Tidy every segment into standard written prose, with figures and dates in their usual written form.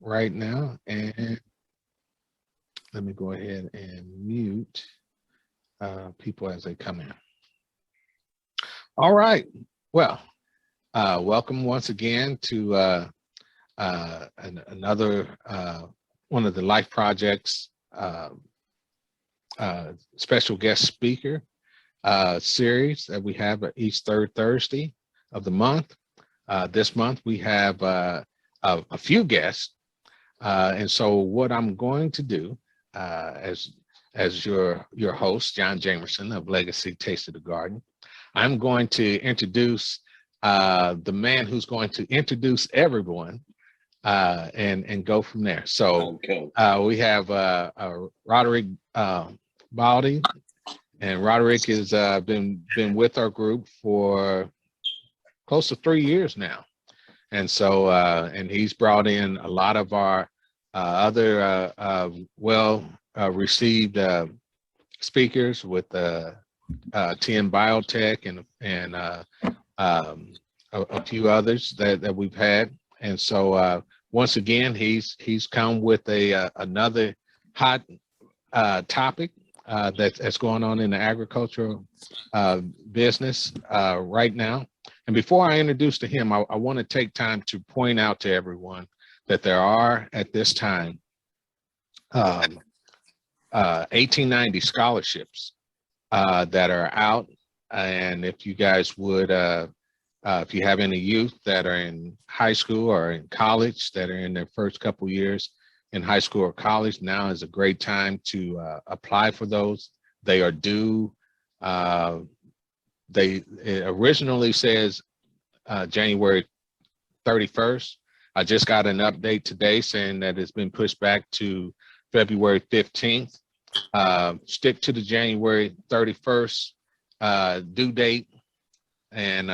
right now, and let me go ahead and mute people as they come in. All right. Well, welcome once again to another one of the Life Projects special guest speaker series that we have each third Thursday of the month. This month we have a few guests, and so what I'm going to do as your host, John Jamerson of Legacy Taste of the Garden, I'm going to introduce the man who's going to introduce everyone and go from there. So Okay. we have Roderick Baldy, and Roderick has been with our group for close to 3 years now, and so and he's brought in a lot of our other well received speakers with TN Biotech and a few others that we've had. And so once again, he's come with another hot topic that's going on in the agricultural business right now. And before I introduce to him, I want to take time to point out to everyone that there are at this time 1890 scholarships that are out. And if you guys would, if you have any youth that are in high school or in college that are in their first couple years in high school or college, now is a great time to apply for those. They are due. It originally says January 31st. I just got an update today saying that it's been pushed back to February 15th. Stick to the January 31st due date, and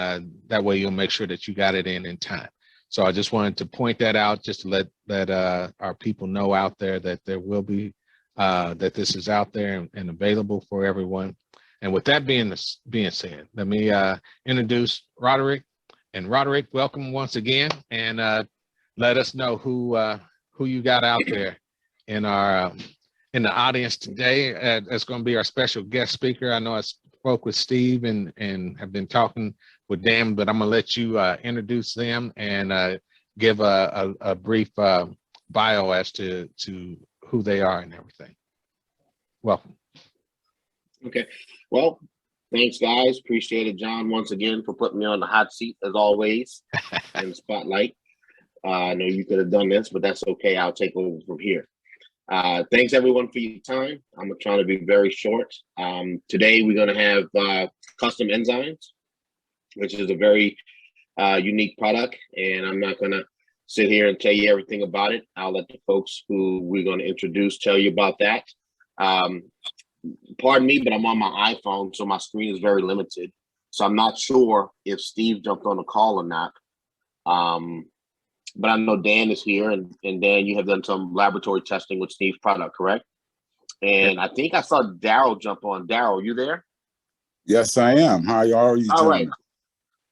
that way you'll make sure that you got it in time. So I just wanted to point that out, just to let our people know out there that there will be that this is out there and available for everyone. And with that being said, let me introduce Roderick. And Roderick, welcome once again, and let us know who you got out there in our in the audience today. That's going to be our special guest speaker. I know I spoke with Steve and have been talking with Dan, but I'm going to let you introduce them and give a brief bio as to who they are and everything. Welcome. Okay. Well, thanks, guys. Appreciate it, John, once again for putting me on the hot seat as always in the spotlight. I know you could have done this, but that's okay. I'll take over from here. Thanks everyone for your time. I'm trying to be very short. Today we're going to have custom enzymes, which is a very unique product, and I'm not going to sit here and tell you everything about it. I'll let the folks who we're going to introduce tell you about that. Pardon me, but I'm on my iPhone, so my screen is very limited. So I'm not sure if Steve jumped on the call or not. But I know Dan is here, and Dan, you have done some laboratory testing with Steve's product, correct? And I think I saw Daryl jump on. Daryl, you there? Yes, I am. How are you, All gentlemen? right.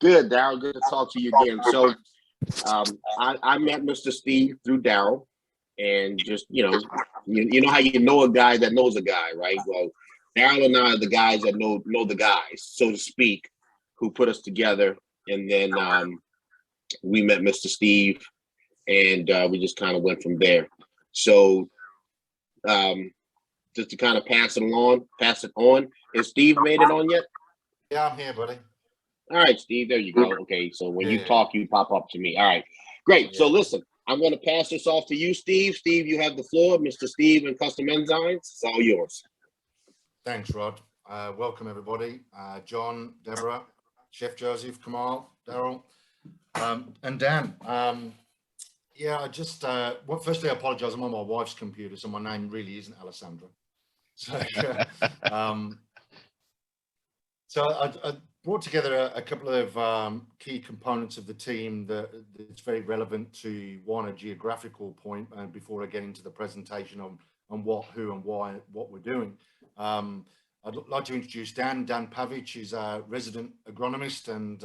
Good, Daryl. Good to talk to you again. So I met Mr. Steve through Daryl, and just, you know how you know a guy that knows a guy, right? Well, Daryl and I are the guys that know the guys, so to speak, who put us together. And then we met Mr. Steve, and we just kind of went from there. So just to kind of pass it on. Has Steve made it on yet? Yeah, I'm here, buddy. All right, Steve, there you go. Okay, so when you talk, you pop up to me. All right, great. Yeah. So listen, I'm going to pass this off to you, Steve. Steve, you have the floor. Mr. Steve and Custom Enzymes, it's all yours. Thanks, Rod. Welcome, everybody. John, Deborah, Chef Joseph, Kamal, Daryl, and Dan. Yeah, I just, well, firstly, I apologize. I'm on my wife's computer, so my name really isn't Alessandra. So, I brought together a couple of key components of the team that's very relevant to a geographical point, and before I get into the presentation on what, who, and why, what we're doing. I'd like to introduce Dan. Dan Pavic is a resident agronomist and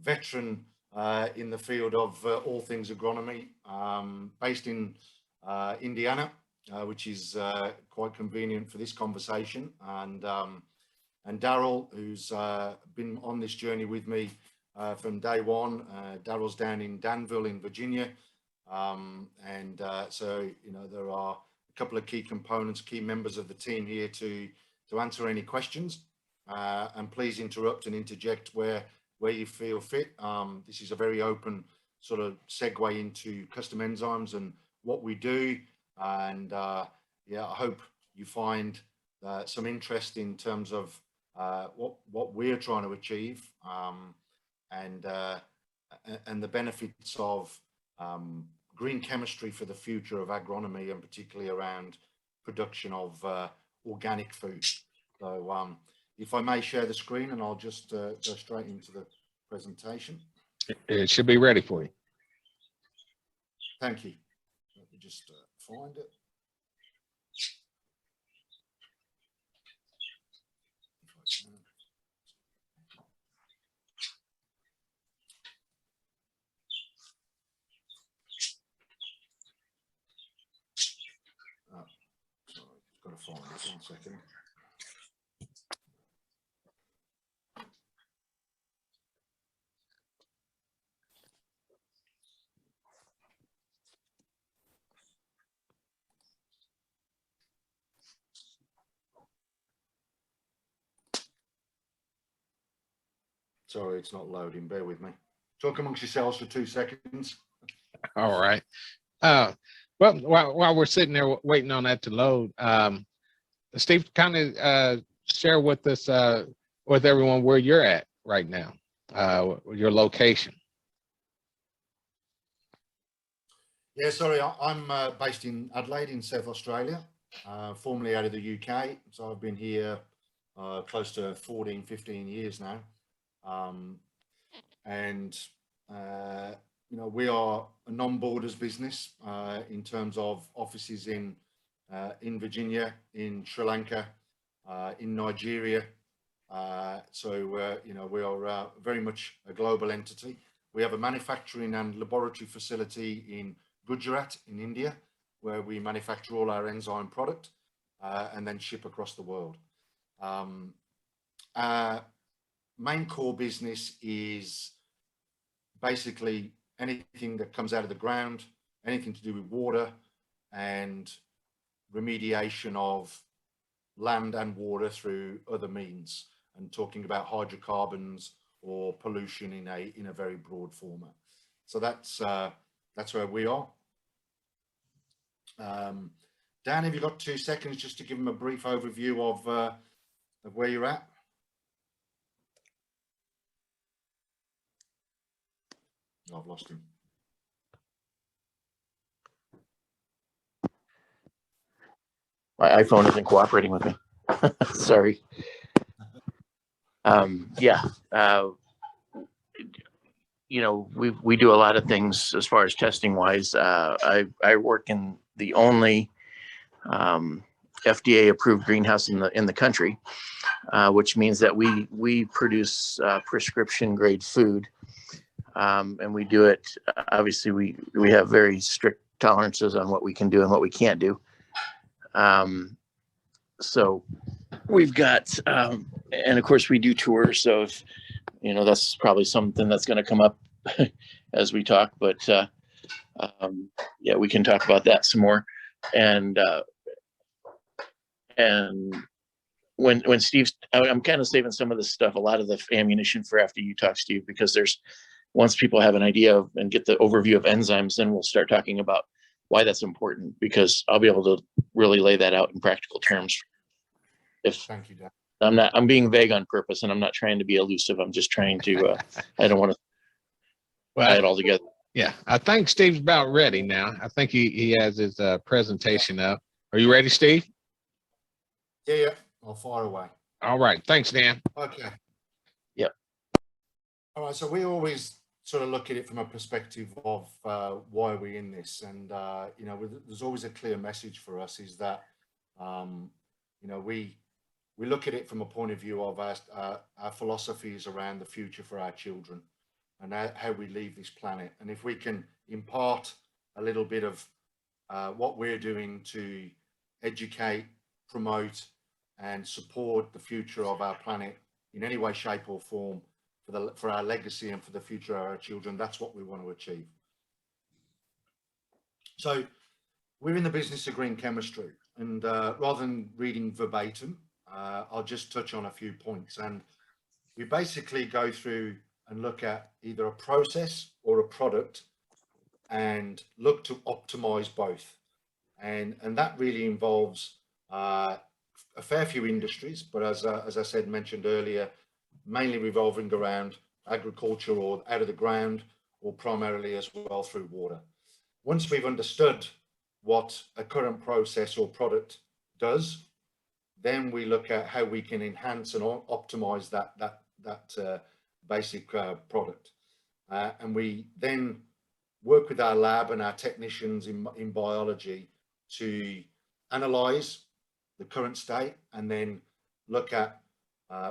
veteran in the field of all things agronomy, based in Indiana, which is quite convenient for this conversation. And Daryl, who's been on this journey with me from day one. Daryl's down in Danville in Virginia. So, you know, there are a couple of key components, key members of the team here to answer any questions. And please interrupt and interject where you feel fit. This is a very open sort of segue into custom enzymes and what we do. And yeah, I hope you find some interest in terms of what we're trying to achieve, and the benefits of green chemistry for the future of agronomy, and particularly around production of organic food. So if I may share the screen, and I'll just go straight into the presentation. It should be ready for you. Thank you. Let me just find it. Oh, sorry, got to find this 1 second. Sorry, it's not loading. Bear with me. Talk amongst yourselves for 2 seconds. All right. Well, while we're sitting there waiting on that to load, Steve, kind of share with us, with everyone, where you're at right now, your location. Yeah, sorry, I'm based in Adelaide in South Australia, formerly out of the UK. So I've been here close to 14, 15 years now. You know, we are a non-borders business in terms of offices in Virginia, in Sri Lanka, in Nigeria. You know, we are very much a global entity. We have a manufacturing and laboratory facility in Gujarat in India, where we manufacture all our enzyme product and then ship across the world. Our main core business is basically anything that comes out of the ground, anything to do with water and remediation of land and water through other means, and talking about hydrocarbons or pollution in a very broad format. So that's where we are. Dan, have you got 2 seconds just to give them a brief overview of where you're at? I've lost him. My iPhone isn't cooperating with me. Sorry. Yeah. You know, we do a lot of things as far as testing wise. I work in the only FDA approved greenhouse in the country, which means that we produce prescription grade food. And we do it, obviously we have very strict tolerances on what we can do and what we can't do. So we've got, and of course we do tours. So if, you know, that's probably something that's going to come up as we talk, but yeah, we can talk about that some more. And when Steve's, I'm kind of saving some of this stuff, a lot of the ammunition for after you talk, Steve, because once people have an idea of and get the overview of enzymes, then we'll start talking about why that's important, because I'll be able to really lay that out in practical terms. Thank you, Dan. I'm being vague on purpose, and I'm not trying to be elusive. I'm just trying to, I don't want to tie it all together. Yeah, I think Steve's about ready now. I think he has his presentation up. Are you ready, Steve? Yeah, I'll fire away. All right, thanks, Dan. Okay. Yep. All right, so we always sort of look at it from a perspective of why we're in this, and you know, there's always a clear message for us, is that you know, we look at it from a point of view of our philosophies around the future for our children. and how we leave this planet. And if we can impart a little bit of what we're doing to educate, promote, and support the future of our planet in any way, shape, or form for our legacy and for the future of our children, that's what we want to achieve. So we're in the business of green chemistry, and rather than reading verbatim, I'll just touch on a few points. And we basically go through and look at either a process or a product and look to optimize both. And that really involves a fair few industries, but as I said, mentioned earlier, mainly revolving around agriculture or out of the ground, or primarily as well through water. Once we've understood what a current process or product does, then we look at how we can enhance and optimize that basic product. And we then work with our lab and our technicians in biology to analyze the current state and then look at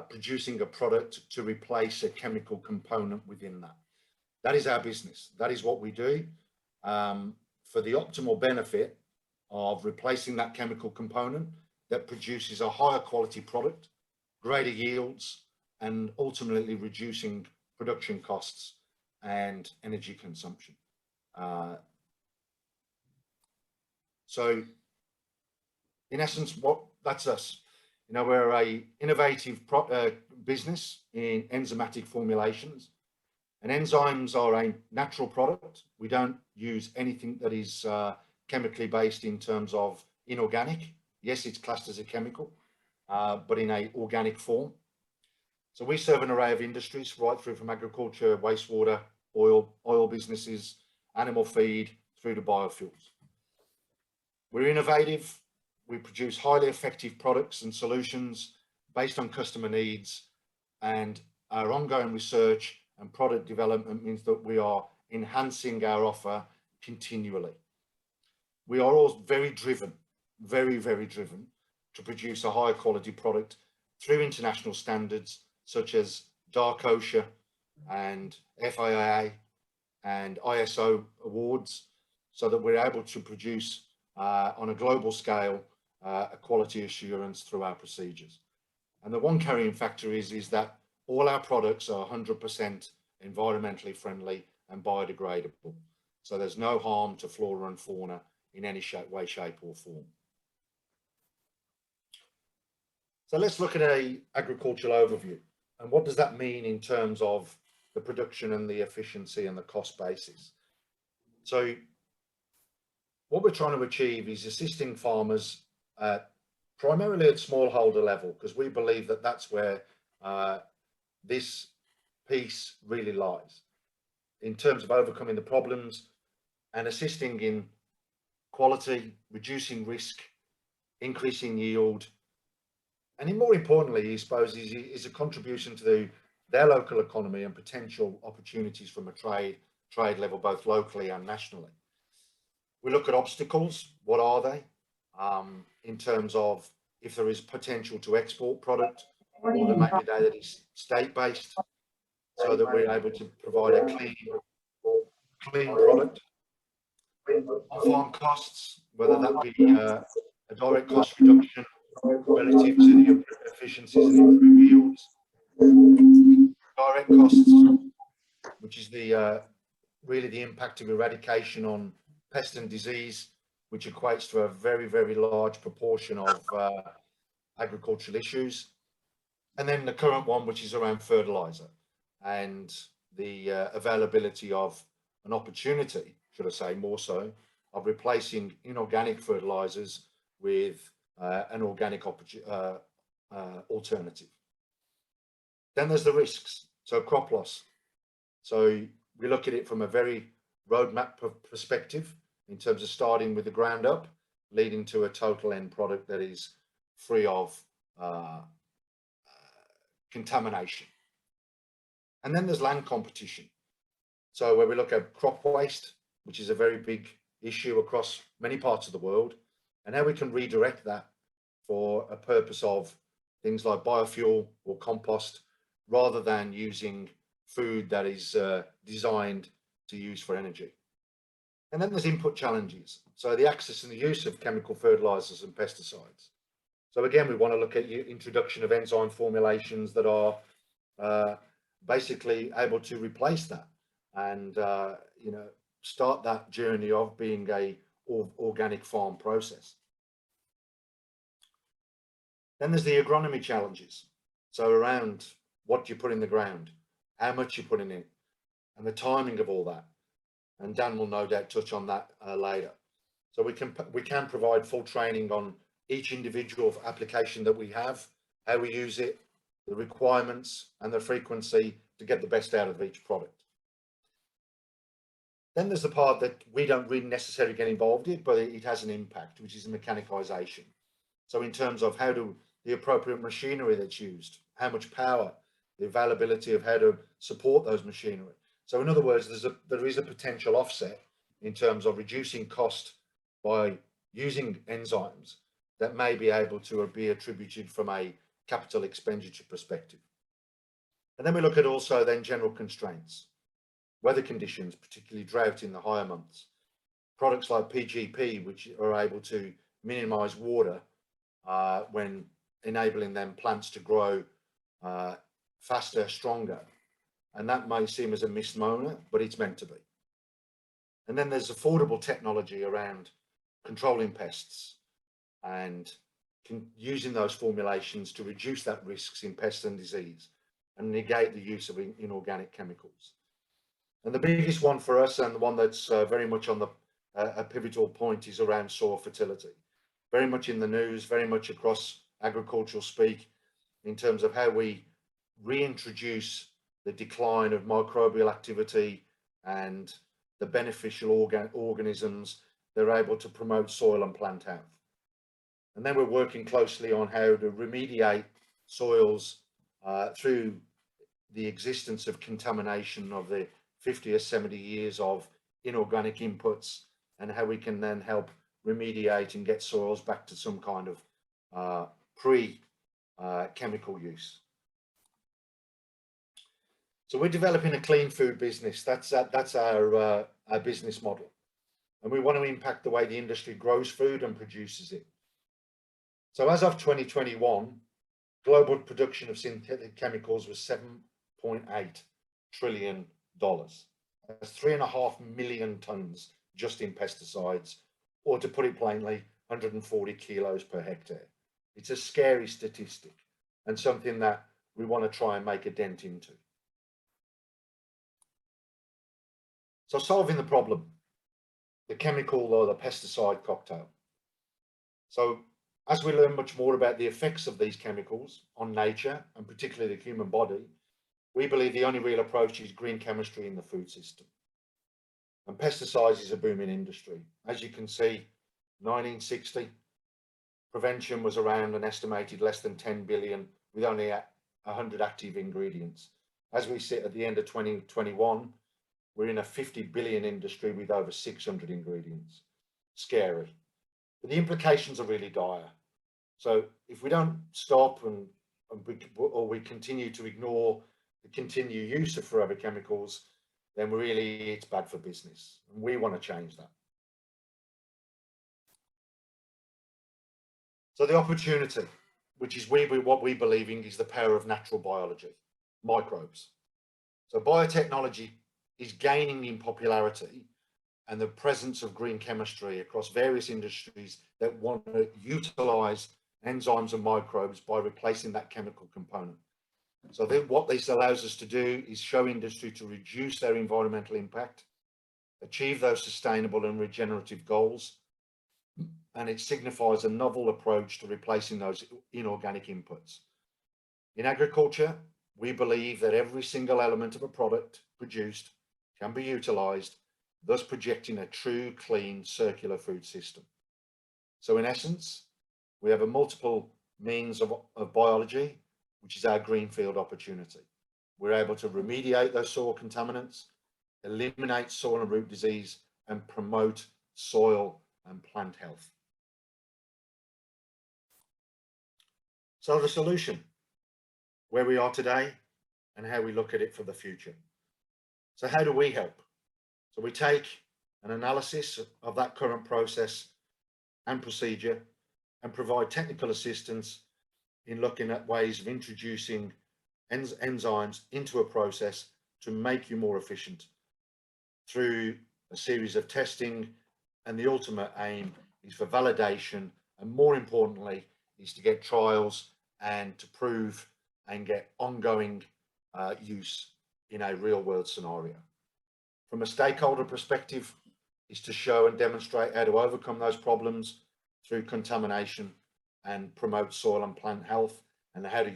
producing a product to replace a chemical component within that. That is our business. That is what we do for the optimal benefit of replacing that chemical component that produces a higher quality product, greater yields, and ultimately reducing production costs and energy consumption. So in essence, that's us. You know, we're a innovative business in enzymatic formulations, and enzymes are a natural product. We don't use anything that is chemically based in terms of inorganic. Yes, it's classed as a chemical, but in a organic form. So we serve an array of industries right through from agriculture, wastewater, oil businesses, animal feed, through to biofuels. We're innovative. We produce highly effective products and solutions based on customer needs, and our ongoing research and product development means that we are enhancing our offer continually. We are all very driven, very, very driven to produce a high quality product through international standards such as Dark OSHA and FIA and ISO awards, so that we're able to produce on a global scale a quality assurance through our procedures. And the one carrying factor is that all our products are 100% environmentally friendly and biodegradable. So there's no harm to flora and fauna in any way, shape or form. So let's look at an agricultural overview. And what does that mean in terms of the production and the efficiency and the cost basis? So what we're trying to achieve is assisting farmers primarily at smallholder level, because we believe that that's where this piece really lies in terms of overcoming the problems and assisting in quality, reducing risk, increasing yield, and more importantly, I suppose, is a contribution to their local economy and potential opportunities from a trade level, both locally and nationally. We look at obstacles. What are they? In terms of if there is potential to export product, or there might be that is state-based, so that we're able to provide a clean product. On-farm costs, whether that be a direct cost reduction relative to the efficiencies and improved yields. Direct costs, which is the really the impact of eradication on pest and disease, which equates to a very, very large proportion of agricultural issues. And then the current one, which is around fertilizer and the availability of an opportunity, should I say more so, of replacing inorganic fertilizers with an organic alternative. Then there's the risks. So crop loss. So we look at it from a very roadmap perspective in terms of starting with the ground up, leading to a total end product that is free of contamination. And then there's land competition. So where we look at crop waste, which is a very big issue across many parts of the world, and how we can redirect that for a purpose of things like biofuel or compost, rather than using food that is designed to use for energy. And then there's input challenges. So the access and the use of chemical fertilizers and pesticides. So again, we want to look at the introduction of enzyme formulations that are basically able to replace that and, you know, start that journey of being a organic farm process. Then there's the agronomy challenges. So around what you put in the ground, how much you put in it, and the timing of all that. And Dan will no doubt touch on that later. So we can provide full training on each individual application that we have, how we use it, the requirements and the frequency to get the best out of each product. Then there's the part that we don't really necessarily get involved in, but it has an impact, which is the mechanicization. So in terms of how do the appropriate machinery that's used, how much power, the availability of how to support those machinery. So in other words, there is a potential offset in terms of reducing cost by using enzymes that may be able to be attributed from a capital expenditure perspective. And then we look at also then general constraints, weather conditions, particularly drought in the higher months, products like PGP, which are able to minimize water when enabling them plants to grow faster, stronger. And that may seem as a misnomer, but it's meant to be. And then there's affordable technology around controlling pests and using those formulations to reduce that risks in pests and disease and negate the use of inorganic chemicals. And the biggest one for us, and the one that's very much on the a pivotal point, is around soil fertility. Very much in the news, very much across agricultural speak, in terms of how we reintroduce the decline of microbial activity and the beneficial organisms that are able to promote soil and plant health. And then we're working closely on how to remediate soils through the existence of contamination of the 50 or 70 years of inorganic inputs, and how we can then help remediate and get soils back to some kind of pre-chemical use. So we're developing a clean food business. That's our business model. And we want to impact the way the industry grows food and produces it. So as of 2021, global production of synthetic chemicals was $7.8 trillion. That's 3.5 million tons just in pesticides, or to put it plainly, 140 kilos per hectare. It's a scary statistic and something that we want to try and make a dent into. So solving the problem, the chemical or the pesticide cocktail. So as we learn much more about the effects of these chemicals on nature and particularly the human body, we believe the only real approach is green chemistry in the food system. And pesticides is a booming industry. As you can see, 1960, prevention was around an estimated less than 10 billion with only 100 active ingredients. As we sit at the end of 2021, we're in a 50 billion industry with over 600 ingredients. Scary. But the implications are really dire. So if we don't stop or we continue to ignore the continued use of forever chemicals, then really it's bad for business. And we want to change that. So the opportunity, which is what we believe in, is the power of natural biology, microbes. So biotechnology is gaining in popularity, and the presence of green chemistry across various industries that want to utilize enzymes and microbes by replacing that chemical component. So what this allows us to do is show industry to reduce their environmental impact, achieve those sustainable and regenerative goals, and it signifies a novel approach to replacing those inorganic inputs. In agriculture, we believe that every single element of a product produced can be utilized, thus projecting a true, clean, circular food system. So in essence, we have a multiple means of biology, which is our greenfield opportunity. We're able to remediate those soil contaminants, eliminate soil and root disease, and promote soil and plant health. So the solution, where we are today and how we look at it for the future. So how do we help? So we take an analysis of that current process and procedure and provide technical assistance in looking at ways of introducing enzymes into a process to make you more efficient through a series of testing. And the ultimate aim is for validation, and more importantly is to get trials and to prove and get ongoing use in a real world scenario. From a stakeholder perspective is to show and demonstrate how to overcome those problems through contamination and promote soil and plant health, and how to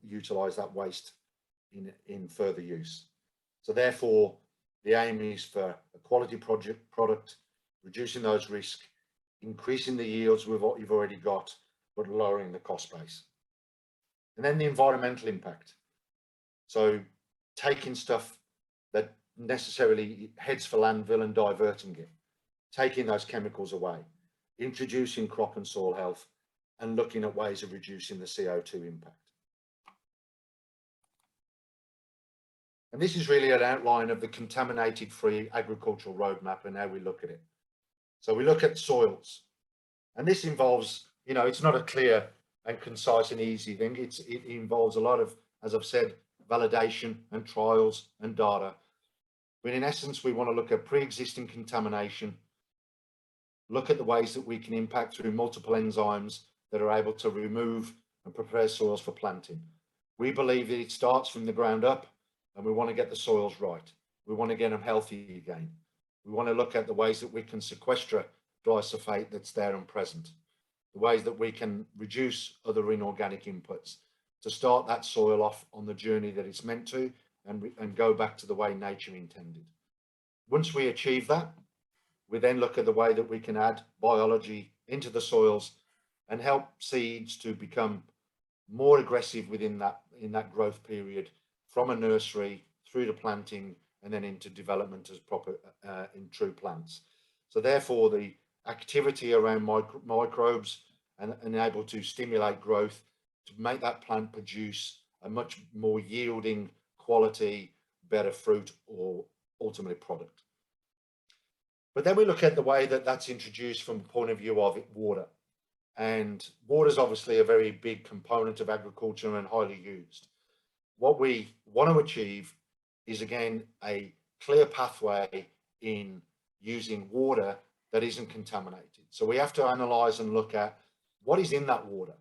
utilize that waste in further use. So therefore, the aim is for a quality product, reducing those risks, increasing the yields with what you've already got, but lowering the cost base. And then the environmental impact. So taking stuff that necessarily heads for landfill and diverting it, taking those chemicals away, introducing crop and soil health, and looking at ways of reducing the CO2 impact. And this is really an outline of the contaminated-free agricultural roadmap and how we look at it. So we look at soils, and this involves, you know, it's not a clear and concise and easy thing. It involves a lot of, as I've said, validation and trials and data. But in essence, we want to look at pre-existing contamination, look at the ways that we can impact through multiple enzymes that are able to remove and prepare soils for planting. We believe that it starts from the ground up, and we want to get the soils right. We want to get them healthy again. We want to look at the ways that we can sequester glyphosate that's there and present, the ways that we can reduce other inorganic inputs to start that soil off on the journey that it's meant to, and go back to the way nature intended. Once we achieve that, we then look at the way that we can add biology into the soils and help seeds to become more aggressive within that growth period, from a nursery through to planting and then into development as proper in true plants. So therefore, the activity around microbes and able to stimulate growth to make that plant produce a much more yielding quality, better fruit or ultimately product. But then we look at the way that that's introduced from the point of view of water. And water is obviously a very big component of agriculture and highly used. What we want to achieve is, again, a clear pathway in using water that isn't contaminated. So we have to analyze and look at what is in that water.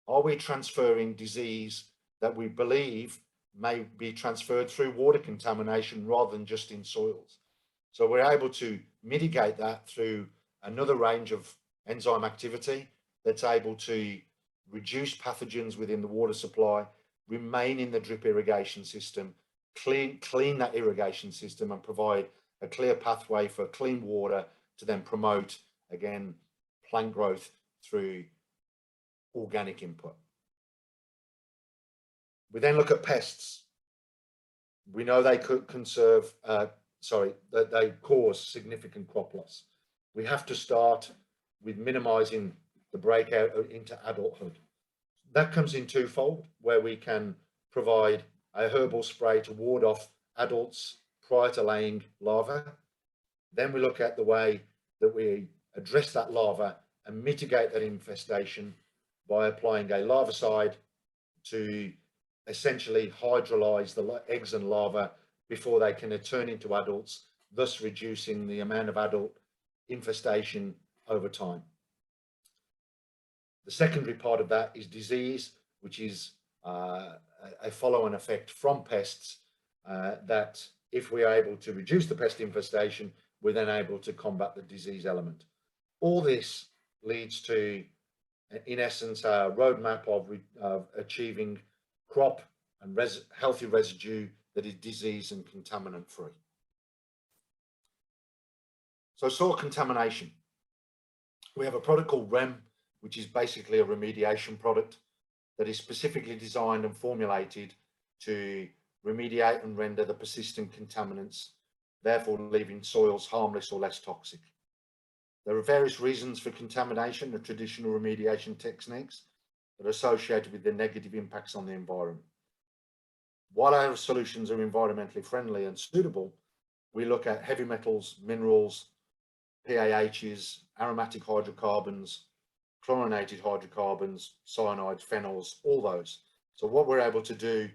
Are we transferring disease that we believe may be transferred through water contamination rather than just in soils? So we're able to mitigate that through another range of enzyme activity that's able to reduce pathogens within the water supply, remain in the drip irrigation system, clean that irrigation system, and provide a clear pathway for clean water to then promote, again, plant growth through organic input. We then look at pests. We know they could that they cause significant crop loss. We have to start with minimizing the breakout into adulthood. That comes in twofold, where we can provide a herbal spray to ward off adults prior to laying larvae. Then we look at the way that we address that larva and mitigate that infestation by applying a larvicide to essentially hydrolyze the eggs and larvae before they can turn into adults, thus reducing the amount of adult infestation over time. The secondary part of that is disease, which is a follow-on effect from pests that if we are able to reduce the pest infestation, we're then able to combat the disease element. All this leads to, in essence, a roadmap of achieving crop and healthy residue that is disease and contaminant free. So soil contamination. We have a product called REM, which is basically a remediation product that is specifically designed and formulated to remediate and render the persistent contaminants, therefore leaving soils harmless or less toxic. There are various reasons for contamination of traditional remediation techniques that are associated with the negative impacts on the environment. While our solutions are environmentally friendly and suitable, we look at heavy metals, minerals, PAHs, aromatic hydrocarbons, chlorinated hydrocarbons, cyanides, phenols, all those. So what we're able to do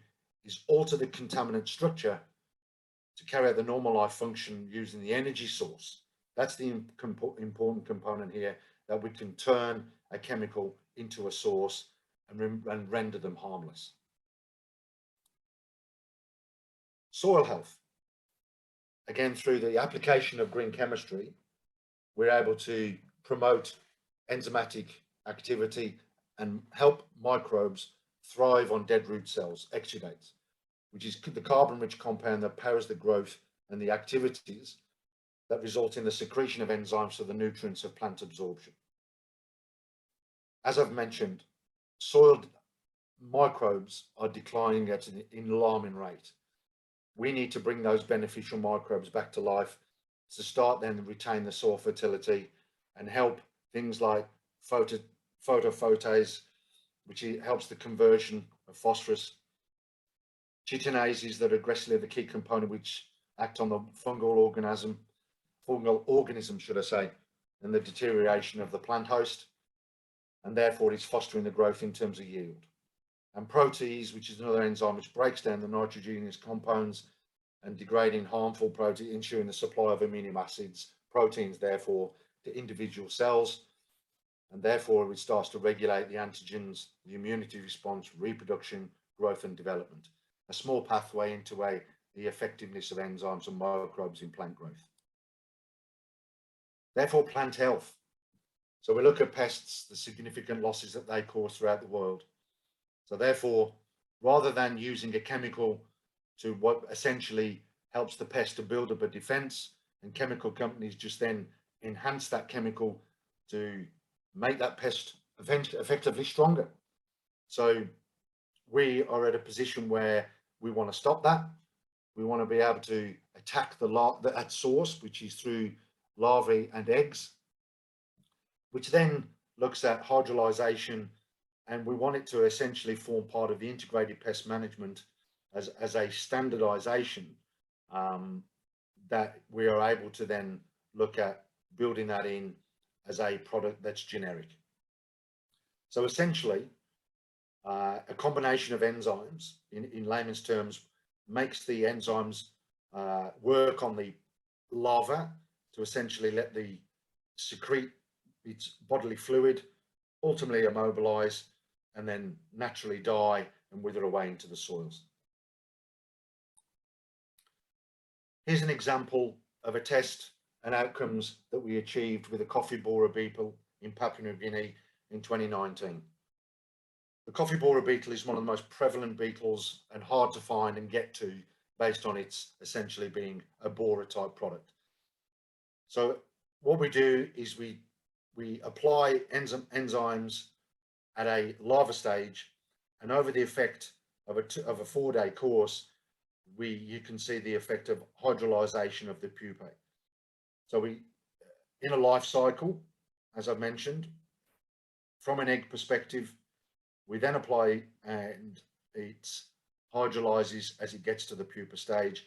is alter the contaminant structure to carry out the normal life function using the energy source. That's the important component here, that we can turn a chemical into a source and render them harmless. Soil health. Again, through the application of green chemistry, we're able to promote enzymatic activity and help microbes thrive on dead root cells, exudates, which is the carbon-rich compound that powers the growth and the activities that result in the secretion of enzymes for the nutrients of plant absorption. As I've mentioned, soil microbes are declining at an alarming rate. We need to bring those beneficial microbes back to life to start then retain the soil fertility and help things like photophotophotase, which helps the conversion of phosphorus, chitinases that are aggressively the key component which act on the fungal organism, should I say, and the deterioration of the plant host, and therefore it's fostering the growth in terms of yield. And protease, which is another enzyme which breaks down the nitrogenous compounds and degrading harmful protein, ensuring the supply of amino acids, proteins, therefore, to individual cells, and therefore it starts to regulate the antigens, the immunity response, reproduction, growth and development. A small pathway into the effectiveness of enzymes and microbes in plant growth. Therefore, plant health. So we look at pests, the significant losses that they cause throughout the world. So therefore, rather than using a chemical to what essentially helps the pest to build up a defense, and chemical companies just then enhance that chemical to make that pest effectively stronger. So we are at a position where we want to stop that. We want to be able to attack that source, which is through larvae and eggs, which then looks at hydrolyzation, and we want it to essentially form part of the integrated pest management as a standardization that we are able to then look at building that in as a product that's generic. So essentially, a combination of enzymes, in layman's terms, makes the enzymes work on the larva to essentially let the secrete its bodily fluid, ultimately immobilize, and then naturally die and wither away into the soils. Here's an example of a test and outcomes that we achieved with a coffee borer beetle in Papua New Guinea in 2019. The coffee borer beetle is one of the most prevalent beetles and hard to find and get to based on its essentially being a borer type product. So what we do is we apply enzymes at a larva stage, and over the effect of a 4-day course, you can see the effect of hydrolyzation of the pupae. So in a life cycle, as I've mentioned, from an egg perspective, we then apply and it hydrolyzes as it gets to the pupa stage,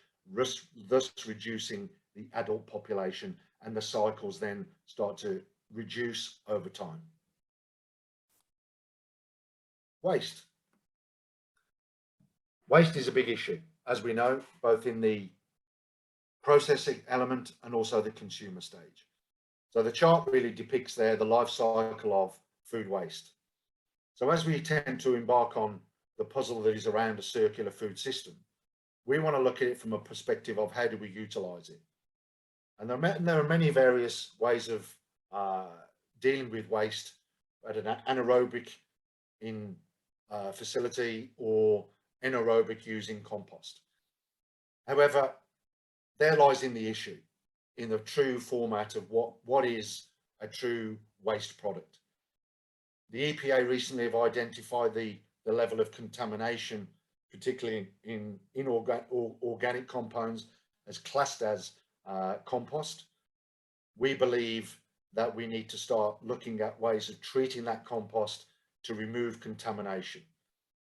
thus reducing the adult population, and the cycles then start to reduce over time. Waste. Waste is a big issue, as we know, both in the processing element and also the consumer stage. So the chart really depicts there the life cycle of food waste. So as we tend to embark on the puzzle that is around a circular food system, we want to look at it from a perspective of how do we utilize it. And there are many various ways of dealing with waste at an anaerobic facility or anaerobic using compost. However, there lies in the issue, in the true format of what is a true waste product. The EPA recently have identified the level of contamination, particularly in organic compounds, as classed as compost. We believe that we need to start looking at ways of treating that compost to remove contamination.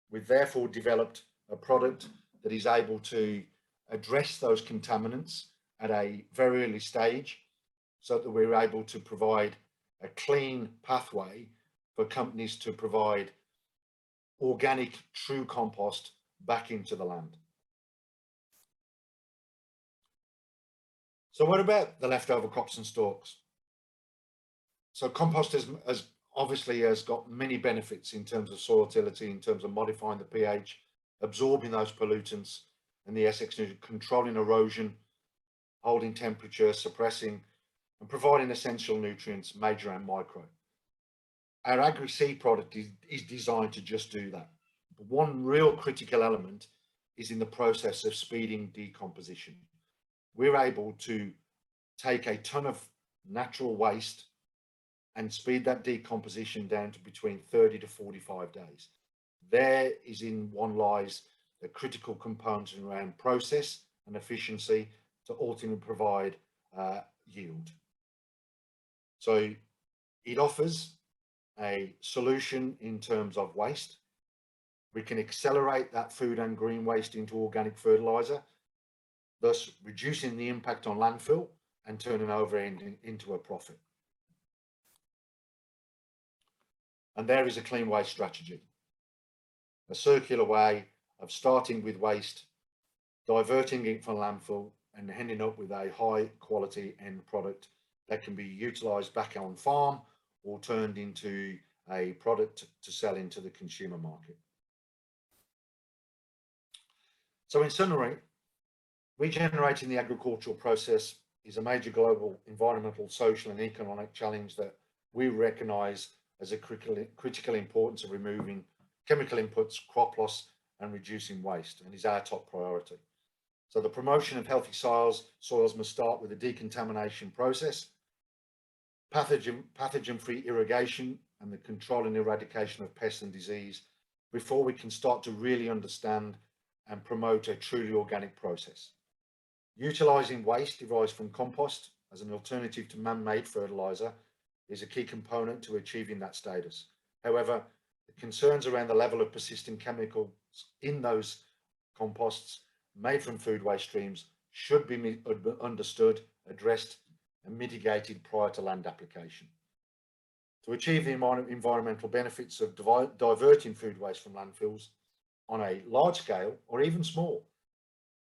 We've therefore developed a product that is able to address those contaminants at a very early stage so that we're able to provide a clean pathway for companies to provide organic, true compost back into the land. So what about the leftover crops and stalks? So compost has obviously got many benefits in terms of soil fertility, in terms of modifying the pH, absorbing those pollutants and the SX nutrients, controlling erosion, holding temperature, suppressing, and providing essential nutrients, major and micro. Our agri-seed product is designed to just do that. But one real critical element is in the process of speeding decomposition. We're able to take a ton of natural waste and speed that decomposition down to between 30 to 45 days. There is in one lies a critical component around process and efficiency to ultimately provide yield. So it offers a solution in terms of waste. We can accelerate that food and green waste into organic fertilizer, thus reducing the impact on landfill and turning over into a profit. And there is a clean waste strategy, a circular way of starting with waste, diverting it from landfill and ending up with a high quality end product that can be utilized back on farm or turned into a product to sell into the consumer market. So in summary, regenerating the agricultural process is a major global environmental, social and economic challenge that we recognize as a critical importance of removing chemical inputs, crop loss and reducing waste, and is our top priority. So the promotion of healthy soils must start with a decontamination process, pathogen-free irrigation and the control and eradication of pests and disease before we can start to really understand and promote a truly organic process. Utilizing waste derived from compost as an alternative to man-made fertilizer is a key component to achieving that status. However, the concerns around the level of persistent chemicals in those composts made from food waste streams should be understood, addressed and mitigated prior to land application. To achieve the environmental benefits of diverting food waste from landfills on a large scale or even small,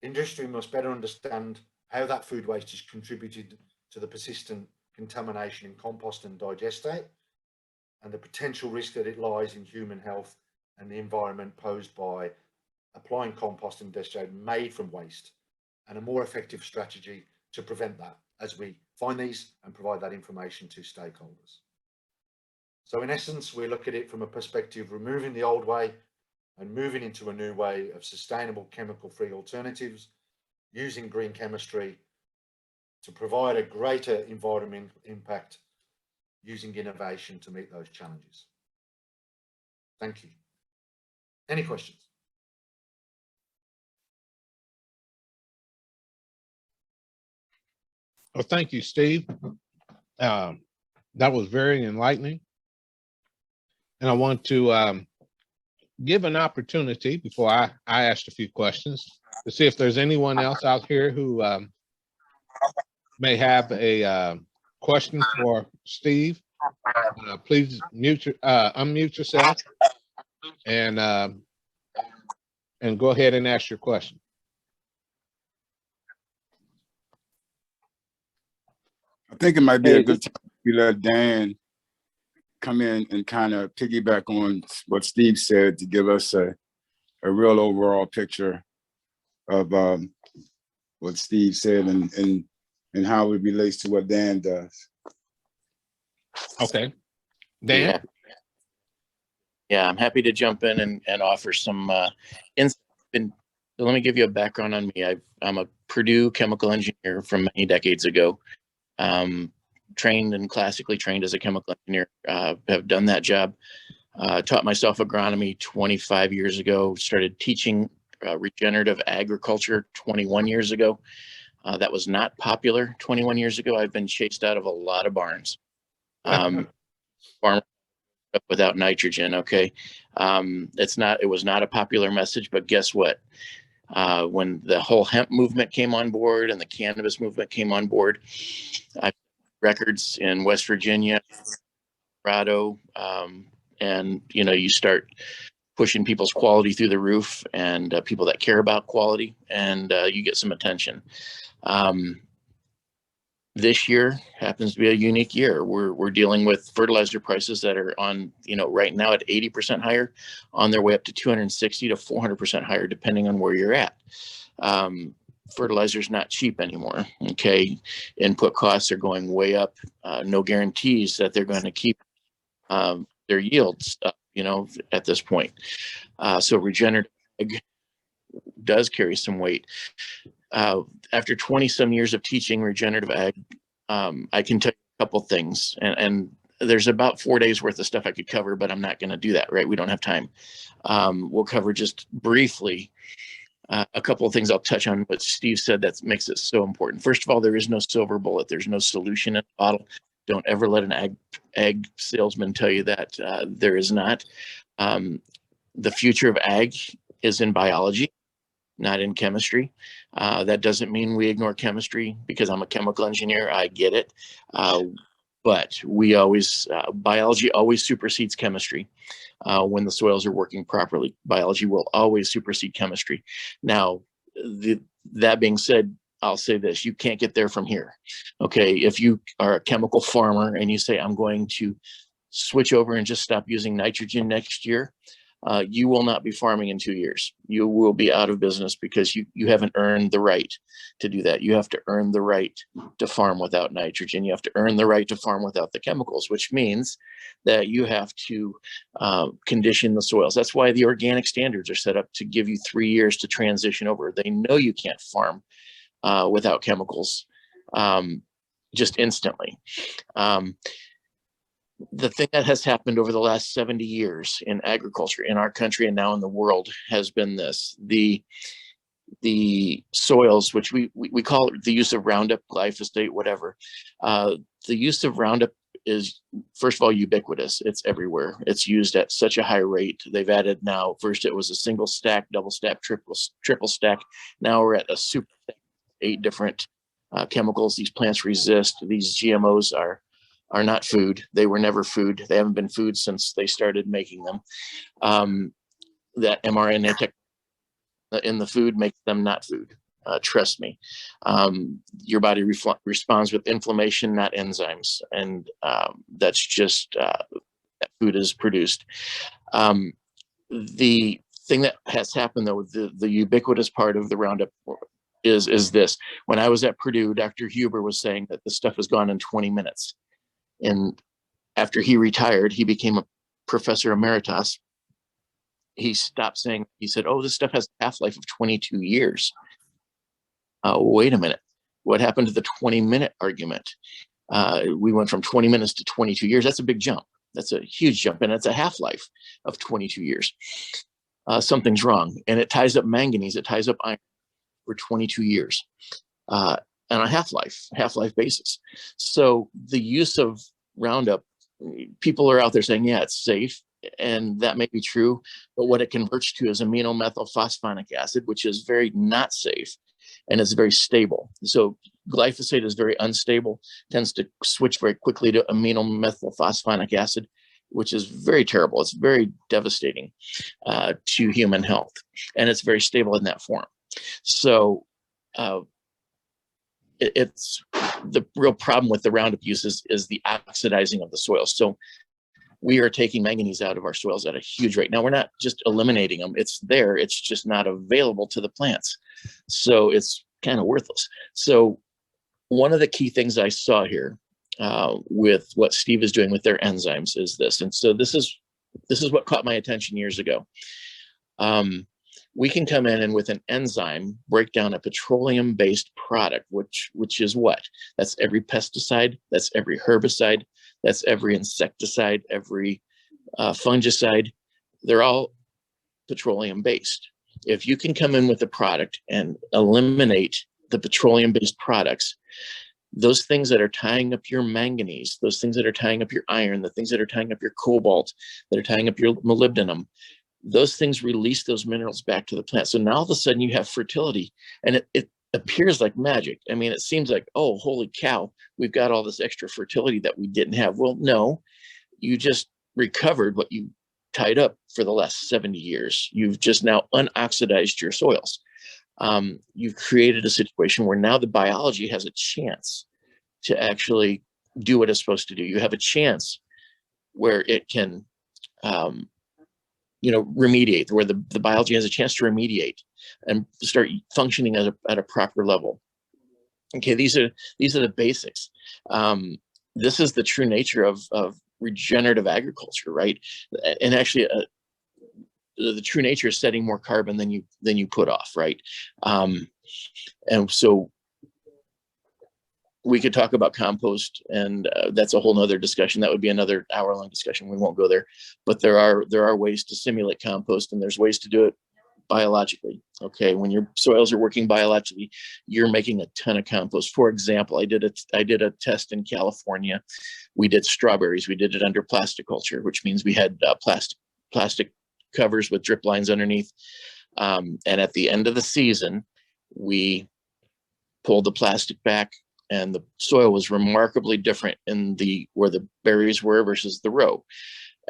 industry must better understand how that food waste is contributed to the persistent contamination in compost and digestate and the potential risk that it lies in human health and the environment posed by applying compost and digestate made from waste, and a more effective strategy to prevent that as we find these and provide that information to stakeholders. So in essence, we look at it from a perspective of removing the old way and moving into a new way of sustainable chemical-free alternatives, using green chemistry to provide a greater environmental impact, using innovation to meet those challenges. Thank you. Any questions? Well, thank you, Steve. That was very enlightening. And I want to give an opportunity before I asked a few questions to see if there's anyone else out here who may have a question for Steve. Please unmute yourself and go ahead and ask your question. I think it might be a good time to let Dan come in and kind of piggyback on what Steve said to give us a real overall picture of what Steve said and how it relates to what Dan does. Okay. Dan? Yeah, I'm happy to jump in and offer some insight. So let me give you a background on me. I'm a Purdue chemical engineer from many decades ago. Trained and classically trained as a chemical engineer, have done that job. Taught myself agronomy 25 years ago, started teaching regenerative agriculture 21 years ago. That was not popular 21 years ago. I've been chased out of a lot of barns. Farm without nitrogen, okay? It was not a popular message, but guess what? When the whole hemp movement came on board and the cannabis movement came on board, I records in West Virginia, Colorado, and you start pushing people's quality through the roof, and people that care about quality, and you get some attention. This year happens to be a unique year. We're dealing with fertilizer prices that are on, right now at 80% higher, on their way up to 260 to 400% higher, depending on where you're at. Fertilizer's not cheap anymore. Okay. Input costs are going way up. No guarantees that they're going to keep their yields up, at this point. So regenerative ag does carry some weight. After 20 some years of teaching regenerative ag, I can tell you a couple things, and there's about 4 days worth of stuff I could cover, but I'm not going to do that, right? We don't have time. We'll cover just briefly a couple of things. I'll touch on what Steve said that makes it so important. First of all, there is no silver bullet. There's no solution in a bottle. Don't ever let an ag salesman tell you that. There is not. The future of ag is in biology, not in chemistry. That doesn't mean we ignore chemistry, because I'm a chemical engineer. I get it. But biology always supersedes chemistry. When the soils are working properly, biology will always supersede chemistry. Now, that being said, I'll say this: you can't get there from here. Okay, if you are a chemical farmer and you say, I'm going to switch over and just stop using nitrogen next year, you will not be farming in 2 years. You will be out of business, because you haven't earned the right to do that. You have to earn the right to farm without nitrogen. You have to earn the right to farm without the chemicals, which means that you have to condition the soils. That's why the organic standards are set up to give you 3 years to transition over. They know you can't farm without chemicals just instantly. The thing that has happened over the last 70 years in agriculture in our country and now in the world has been this: the soils, which we call it the use of Roundup, glyphosate, whatever. The use of Roundup is, first of all, ubiquitous. It's everywhere. It's used at such a high rate. They've added now, first it was a single stack, double stack, triple stack. Now we're at a super stack, 8 different chemicals these plants resist. These GMOs are not food. They were never food. They haven't been food since they started making them. That mRNA tech in the food makes them not food. Trust me. Your body responds with inflammation, not enzymes. And that's just that food is produced. The thing that has happened, though, the ubiquitous part of the Roundup is this. When I was at Purdue, Dr. Huber was saying that the stuff was gone in 20 minutes. And after he retired, he became a professor emeritus. He stopped saying, he said, oh, this stuff has a half-life of 22 years. Wait a minute. What happened to the 20-minute argument? We went from 20 minutes to 22 years. That's a big jump. That's a huge jump. And it's a half-life of 22 years. Something's wrong. And it ties up manganese. It ties up iron for 22 years. On a half-life basis. So the use of Roundup, people are out there saying, yeah, it's safe, and that may be true, but what it converts to is amino methylphosphonic acid, which is very not safe, and it's very stable. So glyphosate is very unstable, tends to switch very quickly to amino methylphosphonic acid, which is very terrible. It's very devastating to human health, and it's very stable in that form. So it's the real problem with the Roundup uses is the oxidizing of the soil. So we are taking manganese out of our soils at a huge rate. Now, we're not just eliminating them. It's there. It's just not available to the plants. So it's kind of worthless. So one of the key things I saw here with what Steve is doing with their enzymes is this. And so this is what caught my attention years ago. We can come in and with an enzyme break down a petroleum-based product, which is what? That's every pesticide, that's every herbicide, that's every insecticide, every fungicide. They're all petroleum-based. If you can come in with a product and eliminate the petroleum-based products, those things that are tying up your manganese, those things that are tying up your iron, the things that are tying up your cobalt, that are tying up your molybdenum, those things release those minerals back to the plant. So now all of a sudden you have fertility, and it appears like magic. I mean, it seems like, oh, holy cow, we've got all this extra fertility that we didn't have. Well, no, you just recovered what you tied up for the last 70 years. You've just now unoxidized your soils. You've created a situation where now the biology has a chance to actually do what it's supposed to do. You have a chance where it can, remediate, where the biology has a chance to remediate and start functioning at a proper level. Okay, these are the basics. This is the true nature of regenerative agriculture, right? And actually, the true nature is setting more carbon than you put off, right? And so we could talk about compost, and that's a whole nother discussion. That would be another hour-long discussion. We won't go there, but there are ways to simulate compost, and there's ways to do it biologically. Okay, when your soils are working biologically, you're making a ton of compost. For example, I did a test in California. We did strawberries. We did it under plasticulture, which means we had plastic covers with drip lines underneath. And at the end of the season, we pulled the plastic back, and the soil was remarkably different in where the berries were versus the row.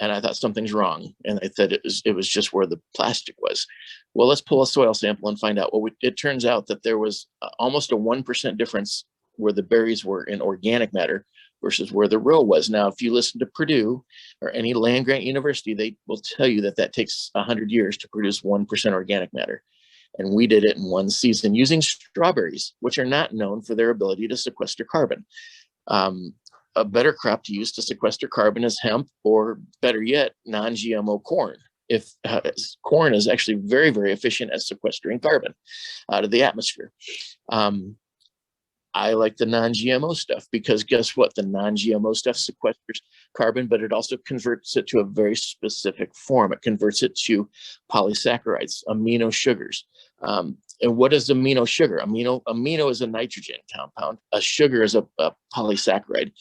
And I thought something's wrong. And I thought it was just where the plastic was. Well, let's pull a soil sample and find out. Well, it turns out that there was almost a 1% difference where the berries were in organic matter versus where the row was. Now, if you listen to Purdue or any land-grant university, they will tell you that takes 100 years to produce 1% organic matter. And we did it in one season using strawberries, which are not known for their ability to sequester carbon. A better crop to use to sequester carbon is hemp, or better yet, non-GMO corn. If corn is actually very, very efficient at sequestering carbon out of the atmosphere. I like the non-GMO stuff because guess what? The non-GMO stuff sequesters carbon, but it also converts it to a very specific form. It converts it to polysaccharides, amino sugars. And what is amino sugar? Amino is a nitrogen compound. A sugar is a polysaccharide.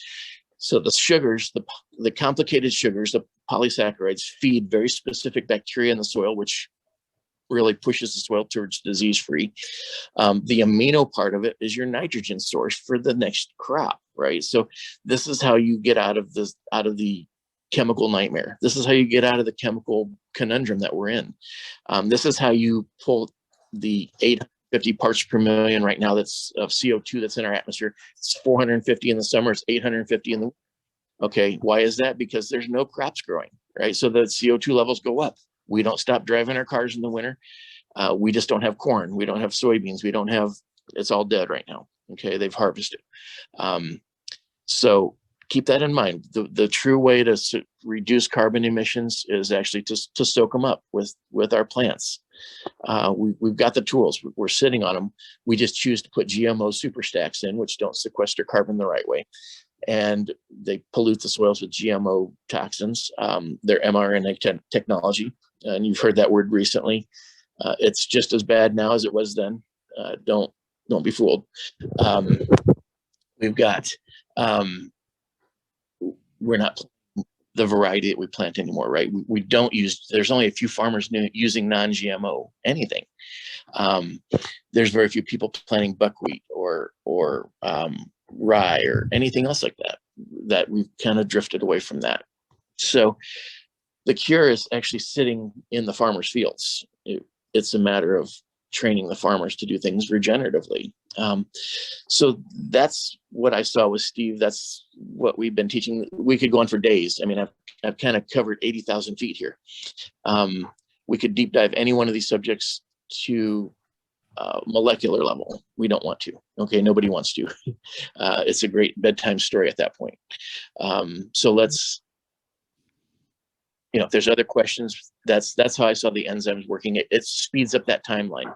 So the sugars, the complicated sugars, the polysaccharides, feed very specific bacteria in the soil, which really pushes the soil towards disease-free. The amino part of it is your nitrogen source for the next crop, right? So this is how you get out of the chemical nightmare. This is how you get out of the chemical conundrum that we're in. This is how you pull the 850 parts per million right now that's of CO2 that's in our atmosphere. It's 450 in the summer, it's 850 in the, okay, why is that? Because there's no crops growing, right? So the CO2 levels go up. We don't stop driving our cars in the winter. We just don't have corn. We don't have soybeans. We don't have, it's all dead right now. Okay, they've harvested. So keep that in mind. The true way to reduce carbon emissions is actually to soak them up with our plants. We've got the tools. We're sitting on them. We just choose to put GMO super stacks in, which don't sequester carbon the right way. And they pollute the soils with GMO toxins. They're mRNA technology. And you've heard that word recently. It's just as bad now as it was then. Don't be fooled. We've got, we're not the variety that we plant anymore, right? We don't use, there's only a few farmers using non-GMO anything. There's very few people planting buckwheat or rye or anything else like that we've kind of drifted away from that. So the cure is actually sitting in the farmers' fields. It's a matter of training the farmers to do things regeneratively. So that's what I saw with Steve. That's what we've been teaching. We could go on for days. I mean, I've kind of covered 80,000 feet here. We could deep dive any one of these subjects to molecular level. We don't want to. Okay, nobody wants to. It's a great bedtime story at that point. So let's, if there's other questions, that's how I saw the enzymes working. It speeds up that timeline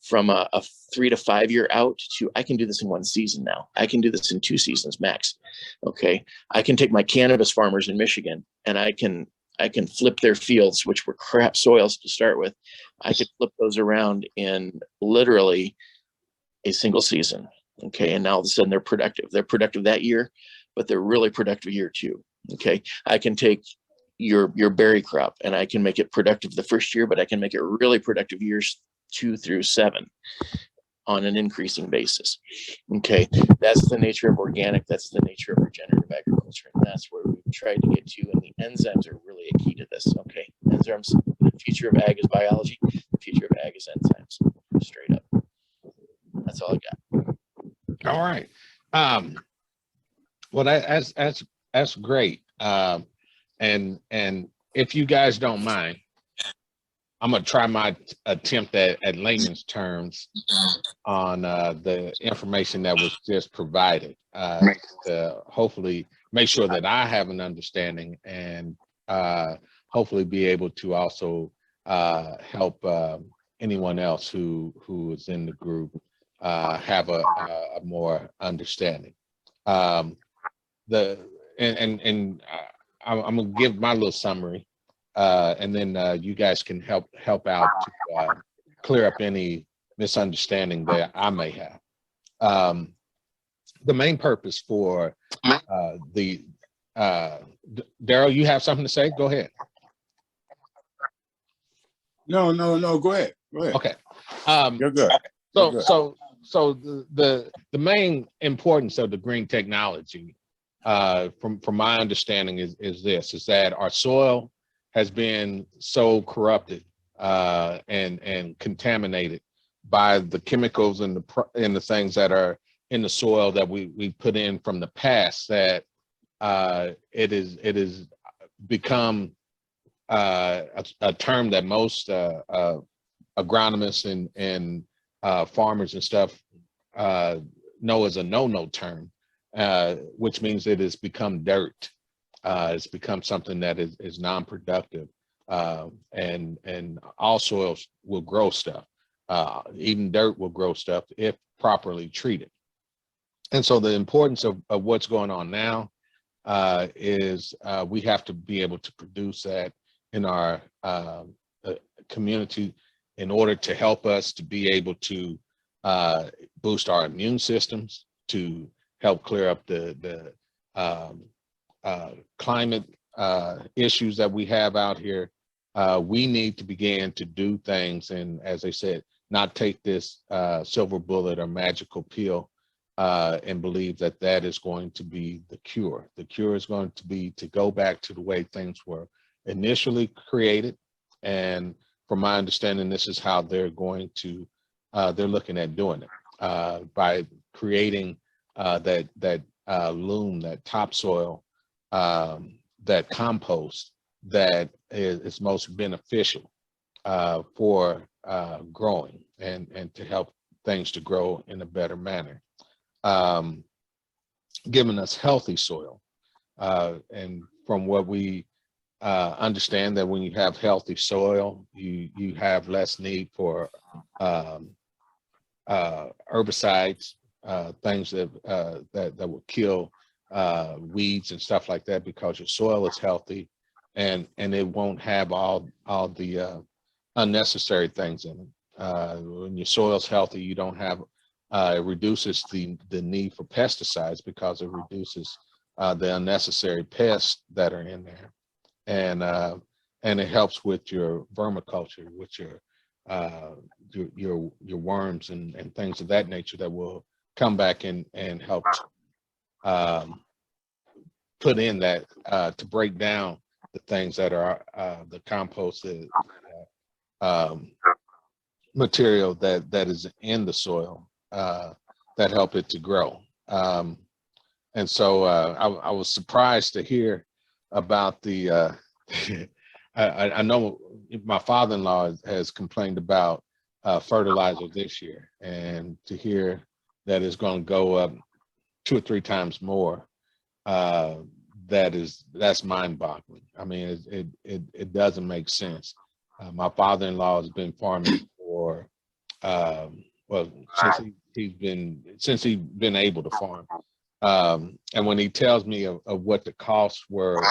from a 3 to 5 year out to, I can do this in one season now. I can do this in 2 seasons max. Okay, I can take my cannabis farmers in Michigan and I can flip their fields, which were crap soils to start with. I could flip those around in literally a single season. Okay, and now all of a sudden they're productive. They're productive that year, but they're really productive year 2. Okay, I can take your berry crop, and I can make it productive the first year, but I can make it really productive years 2 through 7 on an increasing basis. Okay, that's the nature of organic, that's the nature of regenerative agriculture, and that's where we've tried to get to, and the enzymes are really a key to this. Okay, enzymes, the future of ag is biology, the future of ag is enzymes, straight up. That's all I got. All right. Well, that's great. And if you guys don't mind, I'm gonna try my attempt at layman's terms on the information that was just provided, to hopefully make sure that I have an understanding, and hopefully be able to also help anyone else who is in the group have a more understanding. I'm gonna give my little summary, and then you guys can help out to clear up any misunderstanding that I may have. The main purpose for the Daryl, you have something to say? Go ahead. No, go ahead. Okay. You're good. So the main importance of the green technology, from my understanding, is that our soil has been so corrupted and contaminated by the chemicals and the things that are in the soil that we put in from the past, that it is become a term that most agronomists and farmers and stuff know as a no term, which means it has become dirt. It's become something that is non-productive, and all soils will grow stuff. Even dirt will grow stuff if properly treated. And so the importance of what's going on now is we have to be able to produce that in our community in order to help us to be able to boost our immune systems, to help clear up the climate issues that we have out here. We need to begin to do things, and as I said, not take this silver bullet or magical pill and believe that that is going to be the cure. The cure is going to be to go back to the way things were initially created. And from my understanding, this is how they're going to, they're looking at doing it, by creating that loam, that topsoil, that compost that is most beneficial for growing and to help things to grow in a better manner, giving us healthy soil. And from what we understand, that when you have healthy soil, you have less need for herbicides, things that will kill weeds and stuff like that, because your soil is healthy, and it won't have all the unnecessary things in it. When your soil's healthy, you don't have it reduces the need for pesticides, because it reduces the unnecessary pests that are in there, and it helps with your vermiculture, with your worms and things of that nature that will come back and help put in that to break down the things that are the compost material that is in the soil that help it to grow. And so I was surprised to hear about the I know my father-in-law has complained about fertilizer this year, and to hear that it's going to go up 2 or 3 times more, that's mind-boggling. I mean, it doesn't make sense. My father-in-law has been farming for well, since he's been able to farm. And when he tells me of what the costs were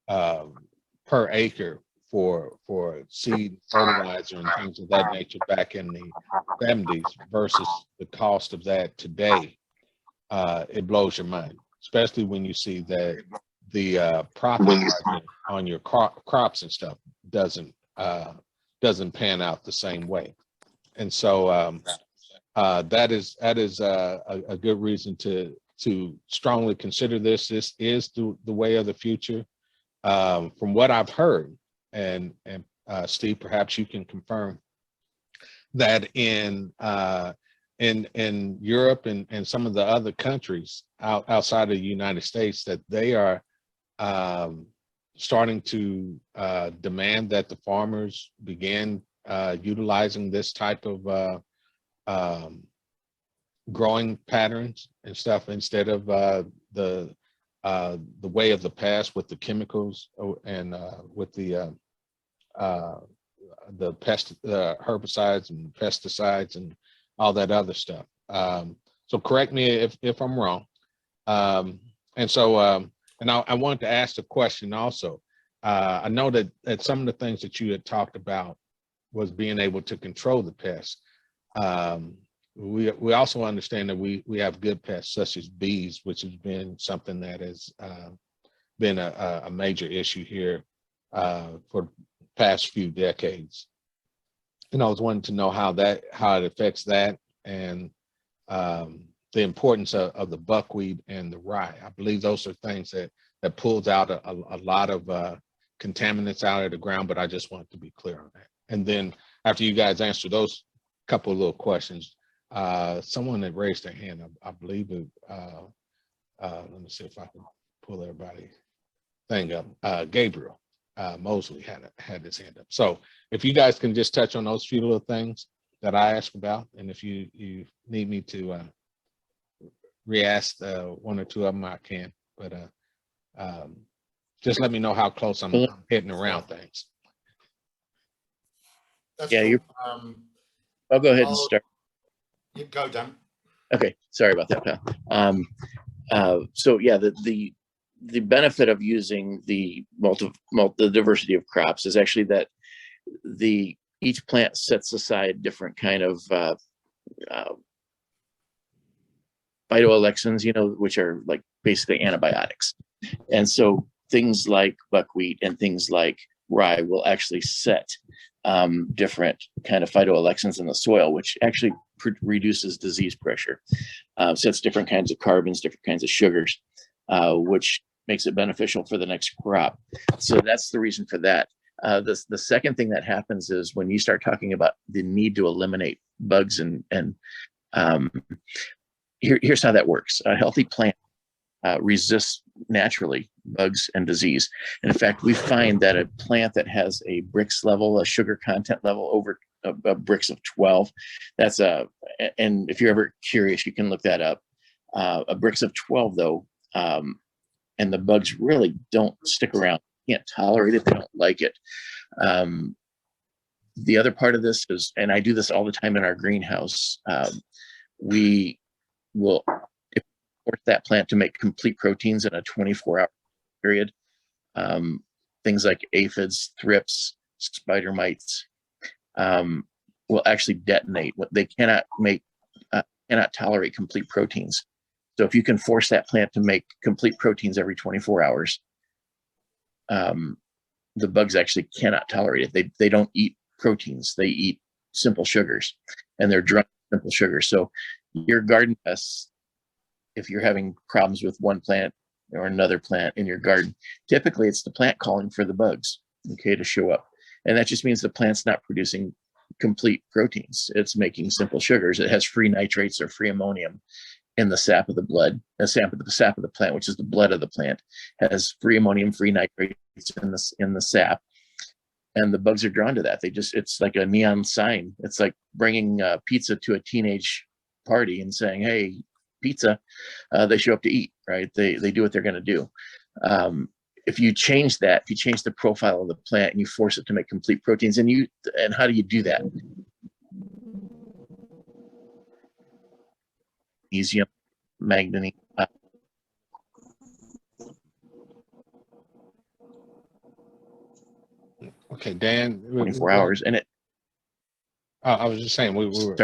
per acre for seed, fertilizer, and things of that nature back in the 70s versus the cost of that today, it blows your mind, especially when you see that profit margin on your crops and stuff doesn't pan out the same way. And so that is a good reason to strongly consider this. This is the way of the future. From what I've heard, and Steve, perhaps you can confirm that in Europe and some of the other countries outside of the United States, that they are starting to demand that the farmers begin utilizing this type of growing patterns and stuff instead of the way of the past with the chemicals and with the herbicides and pesticides and all that other stuff. So correct me if I'm wrong. And I wanted to ask a question also. I know that some of the things that you had talked about was being able to control the pests. We also understand that we have good pests such as bees, which has been something that has been a major issue here for the past few decades. And I was wanting to know how it affects that, and the importance of the buckwheat and the rye. I believe those are things that pulls out a lot of contaminants out of the ground, but I just wanted to be clear on that. And then after you guys answer those couple of little questions, someone that raised their hand, I believe it, let me see if I can pull everybody thing up. Gabriel Mosley had his hand up. So if you guys can just touch on those few little things that I asked about, and if you need me to re-ask one or two of them, I can, but just let me know how close I'm hitting around things. That's Yeah, cool. I'll go ahead and start. You go, Dan. Okay, sorry about that, pal. So yeah, the benefit of using the diversity of crops is actually that each plant sets aside different kind of phytoalexins, which are like basically antibiotics. And so things like buckwheat and things like rye will actually set different kind of phytoalexins in the soil, which actually reduces disease pressure, sets different kinds of carbons, different kinds of sugars, which makes it beneficial for the next crop. So that's the reason for that. The second thing that happens is when you start talking about the need to eliminate bugs and here's how that works. A healthy plant resists naturally bugs and disease. And in fact, we find that a plant that has a Brix level, a sugar content level over a Brix of 12, and if you're ever curious, you can look that up. A Brix of 12 though, and the bugs really don't stick around, can't tolerate it, they don't like it. The other part of this is, and I do this all the time in our greenhouse, we will force that plant to make complete proteins in a 24-hour period. Things like aphids, thrips, spider mites will actually detonate. They cannot tolerate complete proteins. So if you can force that plant to make complete proteins every 24 hours, the bugs actually cannot tolerate it. They don't eat proteins. They eat simple sugars, and they're drunk simple sugars. So your garden pests, if you're having problems with one plant or another plant in your garden, typically it's the plant calling for the bugs, to show up. And that just means the plant's not producing complete proteins. It's making simple sugars. It has free nitrates or free ammonium in the sap of the blood. The sap of the plant, which is the blood of the plant, has free ammonium, free nitrates in the sap. And the bugs are drawn to that. It's like a neon sign. It's like bringing pizza to a teenage party and saying, hey, pizza, they show up to eat, right? They do what they're going to do. If you change that, if you change the profile of the plant and you force it to make complete proteins, and how do you do that? Magnesium, manganese. Okay, Dan. 24 hours, and it. I was just saying we were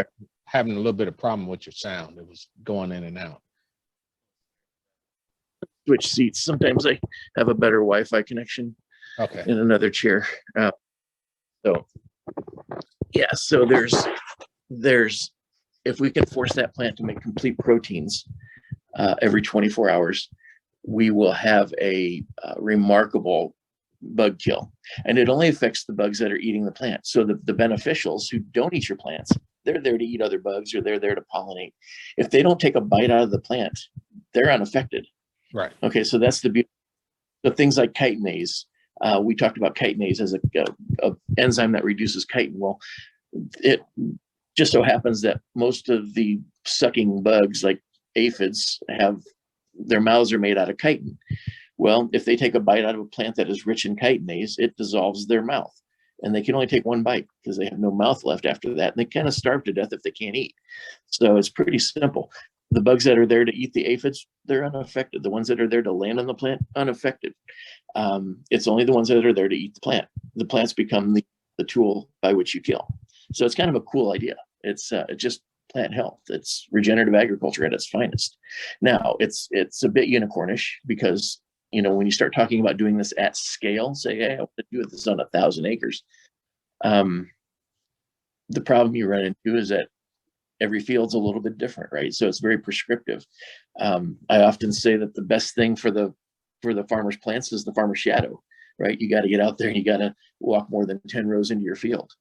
having a little bit of problem with your sound. It was going in and out. switch seats. Sometimes I have a better Wi-Fi connection Okay. in another chair. So yeah, so there's if we can force that plant to make complete proteins every 24 hours, we will have a remarkable bug kill. And it only affects the bugs that are eating the plant. So the beneficials who don't eat your plants, they're there to eat other bugs, or they're there to pollinate. If they don't take a bite out of the plant, they're unaffected. Right. Okay, so that's the beauty. So things like chitinase, we talked about chitinase as a enzyme that reduces chitin. Well, it just so happens that most of the sucking bugs, like aphids, have their mouths are made out of chitin. Well, if they take a bite out of a plant that is rich in chitinase, it dissolves their mouth, and they can only take one bite because they have no mouth left after that, and they kind of starve to death if they can't eat. So it's pretty simple. The bugs that are there to eat the aphids, they're unaffected. The ones that are there to land on the plant, unaffected. It's only the ones that are there to eat the plant. The plants become the tool by which you kill. So it's kind of a cool idea. It's just plant health. It's regenerative agriculture at its finest. Now, it's a bit unicornish because, when you start talking about doing this at scale, say, hey, I want to do this on 1,000 acres. The problem you run into is that every field's a little bit different, right? So it's very prescriptive. I often say that the best thing for the farmer's plants is the farmer's shadow, right? You got to get out there and you got to walk more than 10 rows into your field.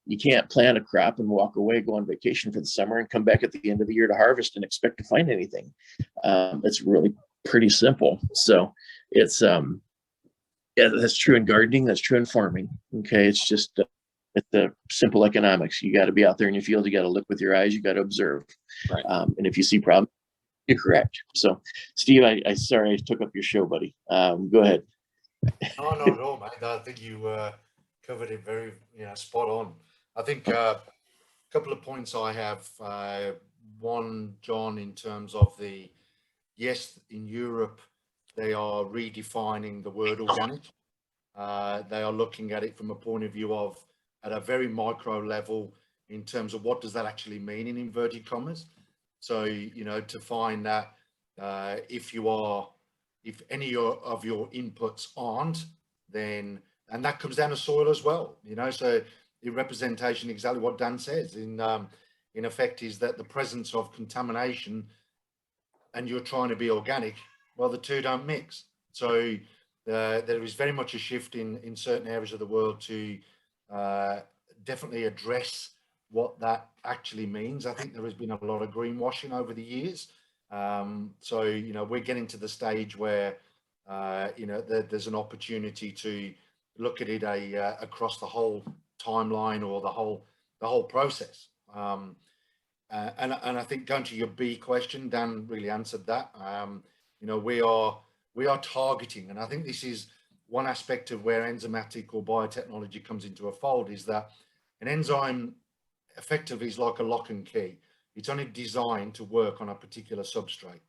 You can't plant a crop and walk away, go on vacation for the summer, and come back at the end of the year to harvest and expect to find anything. It's really pretty simple. So it's that's true in gardening. That's true in farming. Okay, it's just it's the simple economics. You got to be out there in your field. You got to look with your eyes. You got to observe. Right. And if you see problems, you're correct. So, Steve, I sorry I took up your show, buddy. Go ahead. No, not at all, mate. I think you covered it very, spot on. I think a couple of points I have. One, John, in terms of yes, in Europe, they are redefining the word organic. They are looking at it from a point of view of at a very micro level in terms of what does that actually mean in inverted commas. So, to find that if any of your inputs aren't, then, and that comes down to soil as well, so the representation, exactly what Dan says, in effect, is that the presence of contamination and you're trying to be organic, well, the two don't mix. So there is very much a shift in certain areas of the world to definitely address what that actually means. I think there has been a lot of greenwashing over the years. So, we're getting to the stage where, there's an opportunity to look at it across the whole timeline or the whole process. And I think going to your B question, Dan really answered that. We are targeting, and I think this is one aspect of where enzymatic or biotechnology comes into a fold, is that an enzyme effectively is like a lock and key. It's only designed to work on a particular substrate.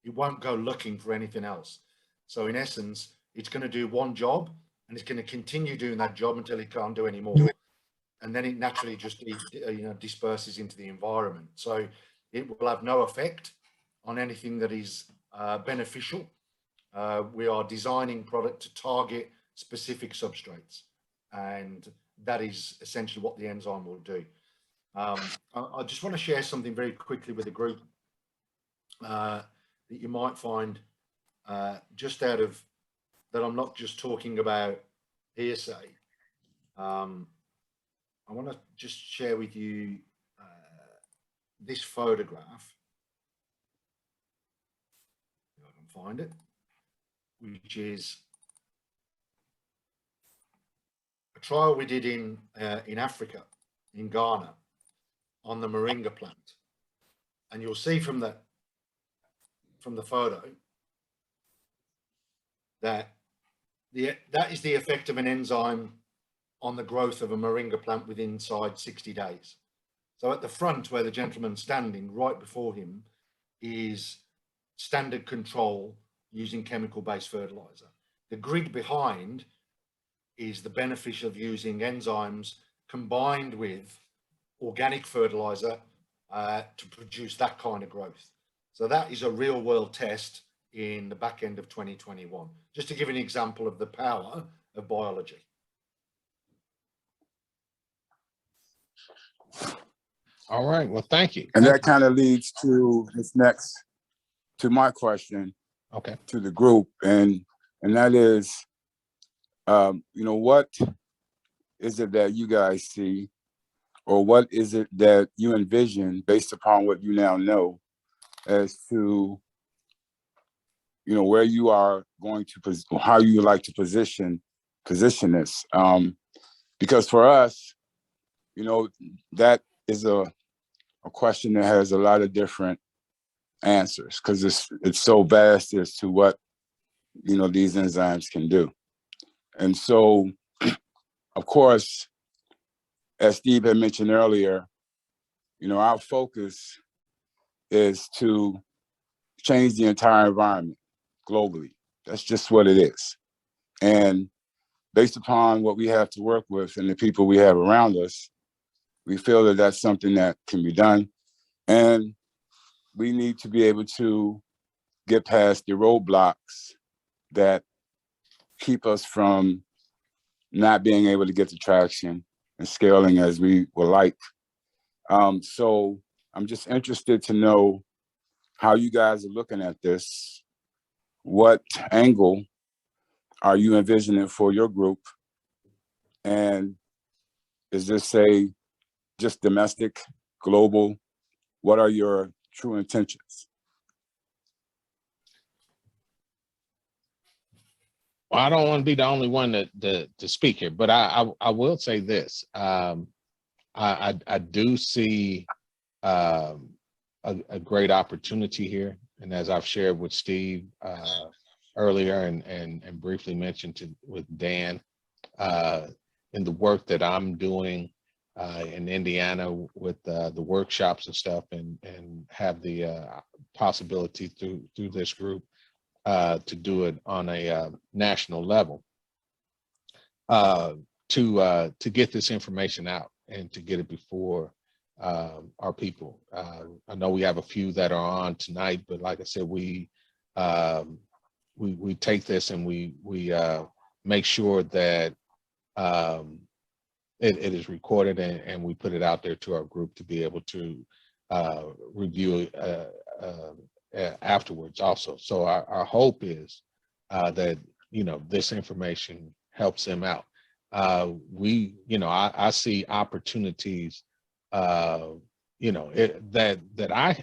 It won't go looking for anything else. So in essence, it's going to do one job, and it's going to continue doing that job until it can't do any more. And then it naturally just disperses into the environment. So it will have no effect on anything that is beneficial. We are designing product to target specific substrates, and that is essentially what the enzyme will do. I just want to share something very quickly with the group that you might find just out of that. I'm not just talking about hearsay. I want to just share with you this photograph. If I can find it, which is a trial we did in Africa, in Ghana, on the moringa plant. And you'll see from the photo that that is the effect of an enzyme on the growth of a moringa plant within inside 60 days. So at the front, where the gentleman's standing, right before him, is standard control using chemical-based fertilizer. The grid behind is the benefit of using enzymes combined with organic fertilizer to produce that kind of growth. So that is a real-world test in the back end of 2021, just to give an example of the power of biology. All right. Well, thank you. And that kind of leads to this next, to my question Okay. to the group, and that is, what is it that you guys see, or what is it that you envision based upon what you now know as to, where you are going to, how you would like to position this? Because for us, that is a question that has a lot of different answers, because it's so vast as to what these enzymes can do. And so, of course, as Steve had mentioned earlier, our focus is to change the entire environment globally. That's just what it is. And based upon what we have to work with and the people we have around us, we feel that that's something that can be done. And we need to be able to get past the roadblocks that keep us from not being able to get the traction and scaling as we would like. So I'm just interested to know how you guys are looking at this. What angle are you envisioning for your group? And is this just domestic, global? What are your true intentions? Well, I don't want to be the only one to speak here, but I will say this. I do see a great opportunity here. And as I've shared with Steve earlier and briefly mentioned with Dan, in the work that I'm doing in Indiana with the workshops and stuff, and have the possibility through this group to do it on a national level, to get this information out and to get it before our people. I know we have a few that are on tonight, but like I said, we take this and we make sure that it is recorded and we put it out there to our group to be able to review afterwards also. So our hope is that this information helps them out. I see opportunities that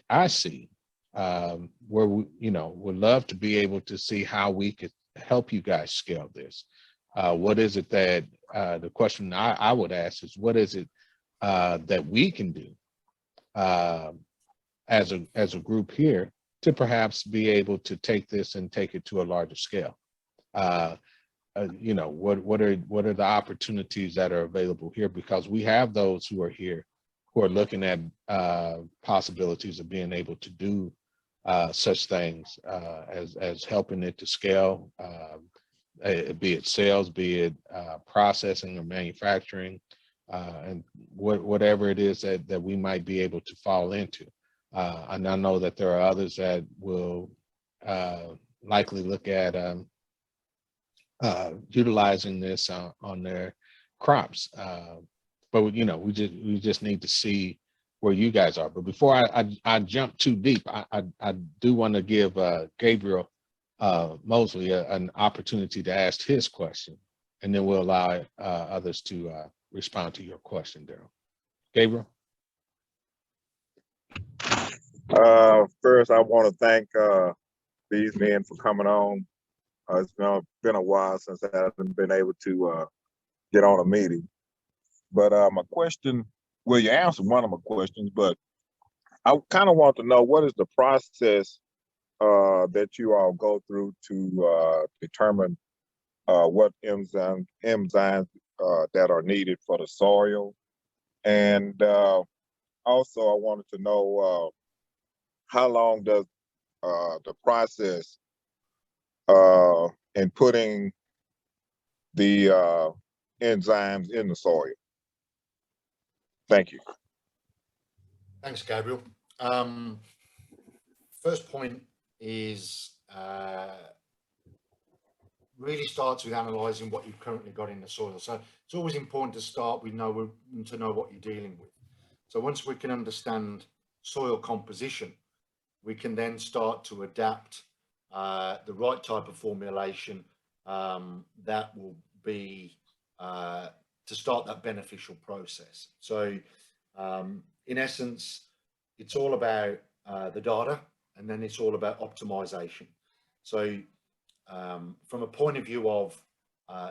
I see where we would love to be able to see how we could help you guys scale this. What is it that the question I would ask is, what is it that we can do as a group here to perhaps be able to take this and take it to a larger scale? What are the opportunities that are available here? Because we have those who are here who are looking at possibilities of being able to do such things as helping it to scale, be it sales, be it processing or manufacturing, and whatever it is that we might be able to fall into. And I know that there are others that will likely look at utilizing this on their crops. But we just need to see where you guys are. But before I jump too deep, I do want to give Gabriel Mosley an opportunity to ask his question, and then we'll allow others to respond to your question, Daryl. Gabriel? First, I want to thank these men for coming on. It's been a while since I haven't been able to get on a meeting. But my question, well, you answered one of my questions, but I kind of want to know, what is the process that you all go through to determine what enzymes that are needed for the soil? And also, I wanted to know how long does the process in putting the enzymes in the soil? Thank you. Thanks, Gabriel. First point is really starts with analysing what you've currently got in the soil. So it's always important to start with to know what you're dealing with. So once we can understand soil composition, we can then start to adapt the right type of formulation that will be to start that beneficial process. So in essence, it's all about the data, and then it's all about optimization. So from a point of view of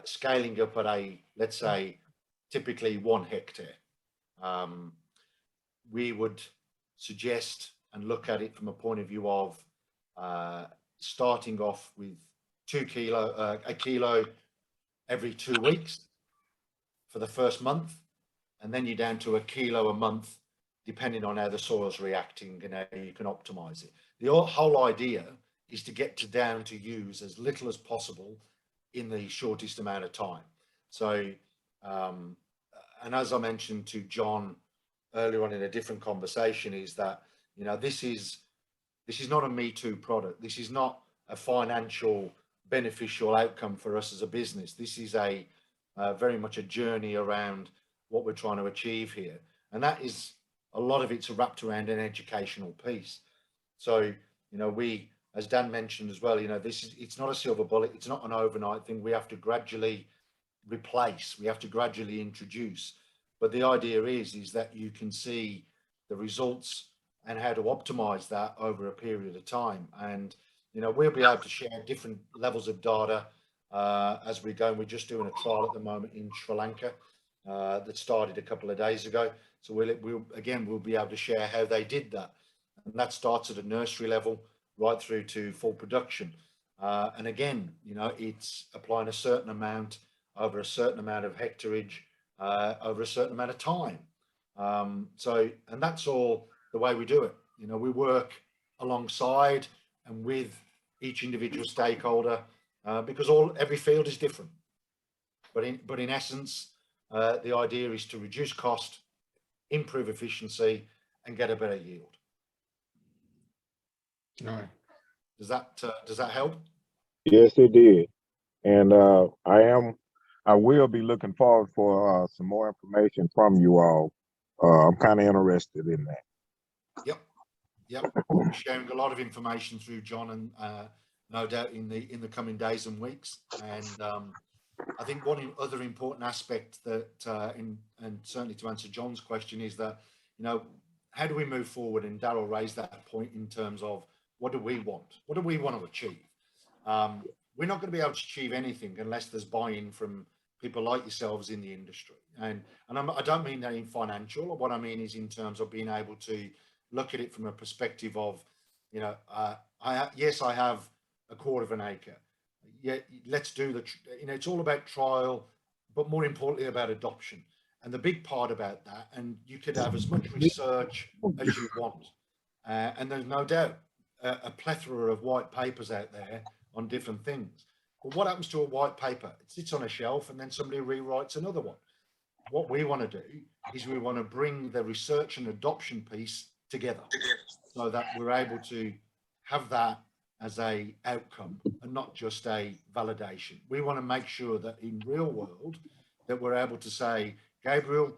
scaling up at let's say, typically 1 hectare, we would suggest and look at it from a point of view of starting off with a kilo every 2 weeks for the first month, and then you're down to a kilo a month, depending on how the soil's reacting and how you can optimize it. The whole idea is to get down to use as little as possible in the shortest amount of time. So, and as I mentioned to John earlier on in a different conversation, is that, you know, this is not a Me Too product. This is not a financial beneficial outcome for us as a business. This is very much a journey around what we're trying to achieve here, and that is a lot of it's wrapped around an educational piece. So, you know, we, as Dan mentioned as well, you know, it's not a silver bullet. It's not an overnight thing. We have to gradually replace. We have to gradually introduce. But the idea is that you can see the results and how to optimize that over a period of time. And, you know, we'll be able to share different levels of data as we go. And we're just doing a trial at the moment in Sri Lanka that started a couple of days ago. So we'll be able to share how they did that. And that starts at a nursery level right through to full production. And again, you know, it's applying a certain amount over a certain amount of hectarage over a certain amount of time. And that's all the way we do it. You know, we work alongside and with each individual stakeholder because every field is different. But in essence, the idea is to reduce cost, improve efficiency, and get a better yield. All right. Does that help? Yes, it did. And I will be looking forward for some more information from you all. I'm kind of interested in that. Yep. We'll be sharing a lot of information through John, and no doubt in the coming days and weeks. And I think one other important aspect that, and certainly to answer John's question, is that, you know, how do we move forward? And Daryl raised that point in terms of what do we want? What do we want to achieve? We're not going to be able to achieve anything unless there's buy-in from people like yourselves in the industry. And I don't mean that in financial. What I mean is in terms of being able to look at it from a perspective of, you know, yes, I have a quarter of an acre. Yeah, let's do you know, it's all about trial, but more importantly about adoption. And the big part about that, and you could have as much research as you want. And there's no doubt a plethora of white papers out there on different things. But what happens to a white paper? It sits on a shelf and then somebody rewrites another one. What we want to do is we want to bring the research and adoption piece together so that we're able to have that as a outcome and not just a validation. We want to make sure that in real world that we're able to say, Gabriel,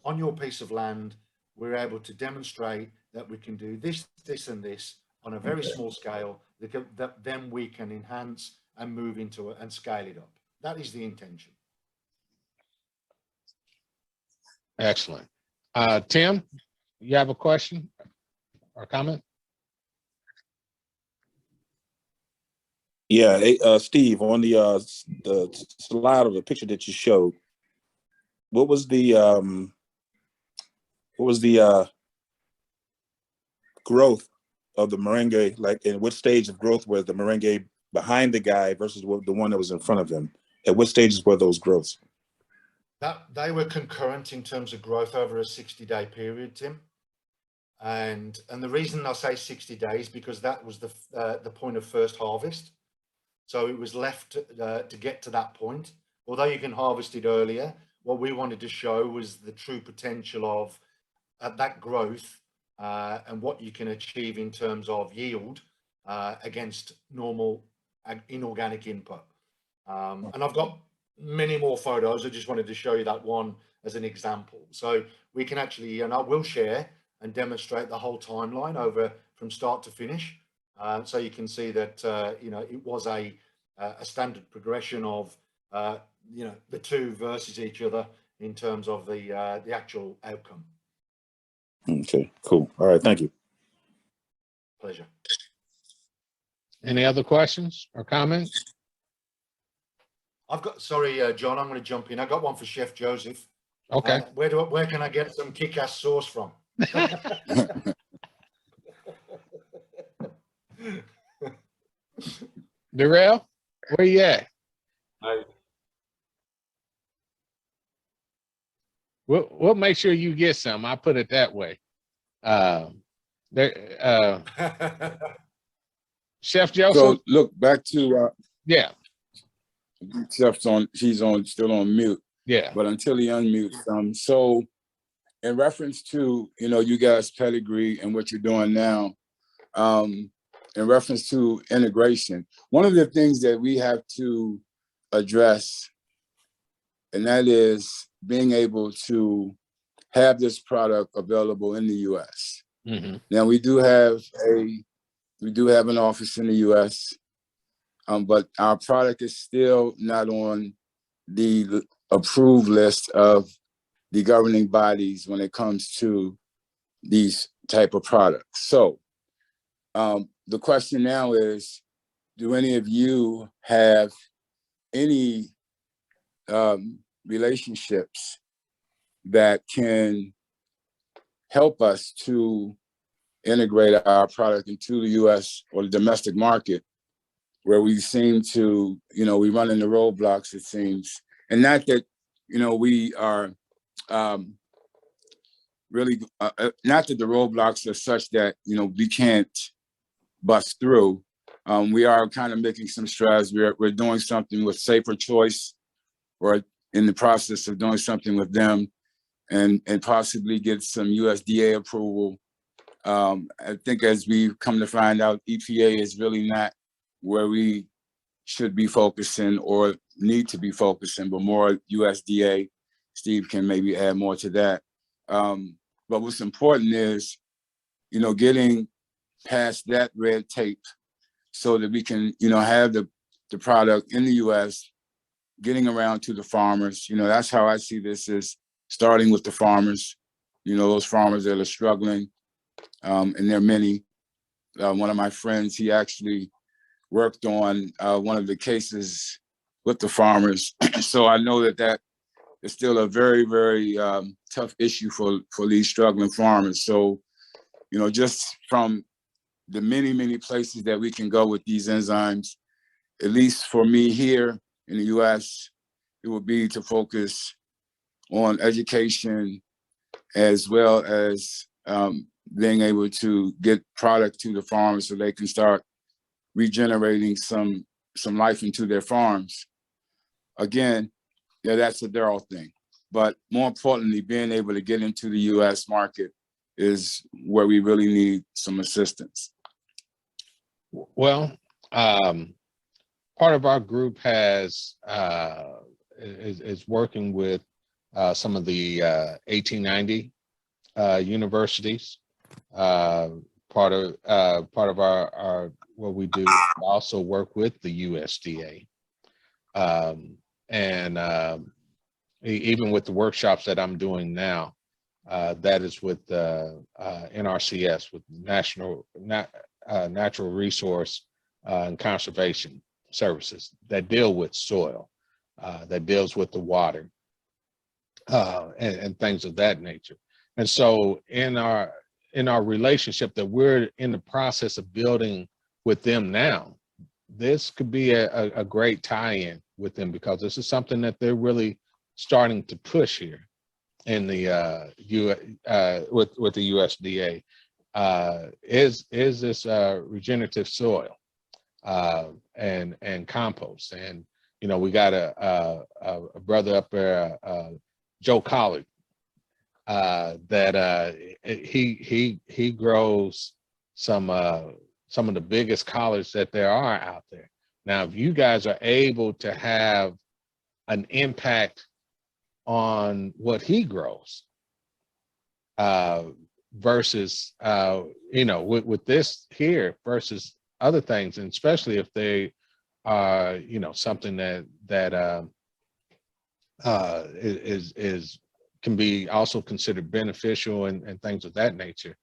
on your piece of land, we're able to demonstrate that we can do this, this, and this on a very small scale that then we can enhance and move into it and scale it up. That is the intention. Excellent. Tim, you have a question or comment? Yeah, Steve, on the slide of the picture that you showed, what was the growth of the merengue, like in what stage of growth was the merengue behind the guy versus the one that was in front of him? At what stages were those growths? That they were concurrent in terms of growth over a 60-day period, Tim. And the reason I say 60 days because that was the point of first harvest. So it was left to get to that point. Although you can harvest it earlier, what we wanted to show was the true potential of that growth and what you can achieve in terms of yield against normal inorganic input. And I've got many more photos. I just wanted to show you that one as an example. So we can actually, and I will share and demonstrate the whole timeline over from start to finish. So you can see that, it was a standard progression of, the two versus each other in terms of the actual outcome. Okay, cool. All right, thank you. Pleasure. Any other questions or comments? I've got, sorry, John, I'm going to jump in. I got one for Chef Joseph. Okay. Where can I get some kick-ass sauce from? Darrell, where you at? We'll make sure you get some. I put it that way. Chef Joseph. So look back to Yeah. Chef's on. She's on, still on mute. Yeah. But until he unmutes, so in reference to you guys' pedigree and what you're doing now, in reference to integration, one of the things that we have to address, and that is being able to have this product available in the U.S. Mm-hmm. Now we do have an office in the U.S., but our product is still not on the approved list of the governing bodies when it comes to these type of products. So the question now is, do any of you have any relationships that can help us to integrate our product into the U.S. or the domestic market, where we seem to, we run into roadblocks, it seems. And not that, we are really, not that the roadblocks are such that, we can't bust through. We are kind of making some strides. We're doing something with Safer Choice, or in the process of doing something with them, and possibly get some USDA approval. I think as we've come to find out, EPA is really not where we should be focusing or need to be focusing, but more USDA. Steve can maybe add more to that. But what's important is, getting past that red tape so that we can, have the product in the US, getting around to the farmers. That's how I see this, is starting with the farmers, those farmers that are struggling. And there are many. One of my friends, he actually worked on one of the cases with the farmers. So I know that is still a very, very tough issue for these struggling farmers. So, just from the many, many places that we can go with these enzymes, at least for me here in the US, it would be to focus on education, as well as being able to get product to the farmers so they can start regenerating some life into their farms. Again, that's a Darrell thing. But more importantly, being able to get into the US market is where we really need some assistance. Well, part of our group is working with some of the 1890 universities. Part of our what we do, also work with the USDA, and even with the workshops that I'm doing now, that is with NRCS, with Natural Resource and Conservation Services, that deal with soil, that deals with the water, and things of that nature. And so in our relationship that we're in the process of building with them now, this could be a great tie-in with them, because this is something that they're really starting to push here in the with the USDA, is this regenerative soil and compost. And we got a brother up there, Joe Collard, that he grows some some of the biggest collards that there are out there. Now, if you guys are able to have an impact on what he grows, versus with this here versus other things, and especially if they are something that is can be also considered beneficial and things of that nature.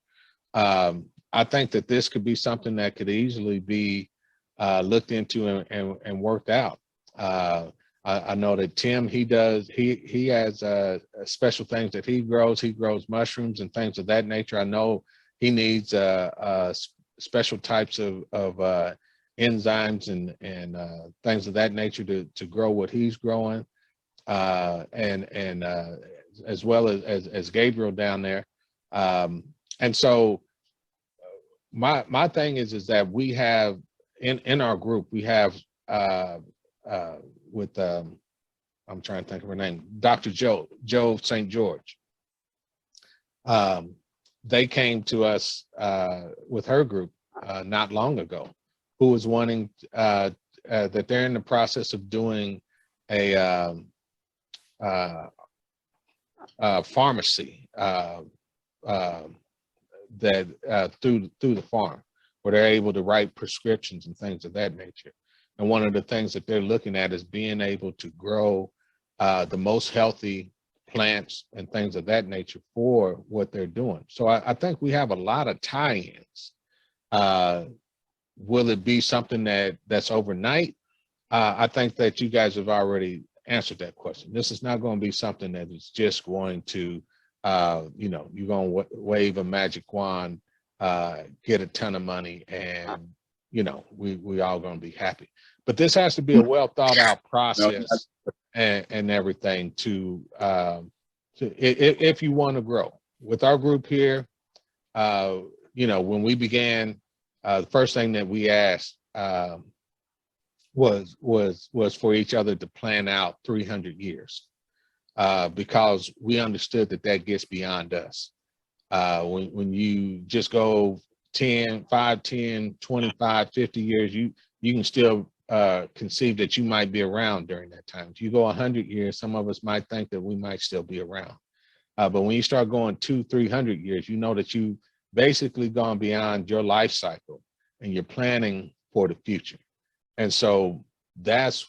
I think that this could be something that could easily be looked into and worked out. I know that Tim, he has special things that he grows. He grows mushrooms and things of that nature. I know he needs special types of enzymes and things of that nature to grow what he's growing, and as well as Gabriel down there. And so my thing is that we have in our group, we have with I'm trying to think of her name, Dr. Joe St. George. They came to us with her group not long ago, who was wanting that they're in the process of doing a pharmacy that through the farm, where they're able to write prescriptions and things of that nature. And one of the things that they're looking at is being able to grow the most healthy plants and things of that nature for what they're doing. So I think we have a lot of tie-ins. Will it be something that's overnight? I think that you guys have already answered that question. This is not going to be something that is just going to, you're going to wave a magic wand, get a ton of money, and we all going to be happy. But this has to be a well thought out process and everything to if you want to grow. With our group here, when we began, the first thing that we asked was for each other to plan out 300 years, because we understood that gets beyond us. When you just go 5, 10, 25, 50 years, you can still conceive that you might be around during that time. If you go 100 years, some of us might think that we might still be around. But when you start going 200, 300 years, you know that you basically gone beyond your life cycle and you're planning for the future. And so that's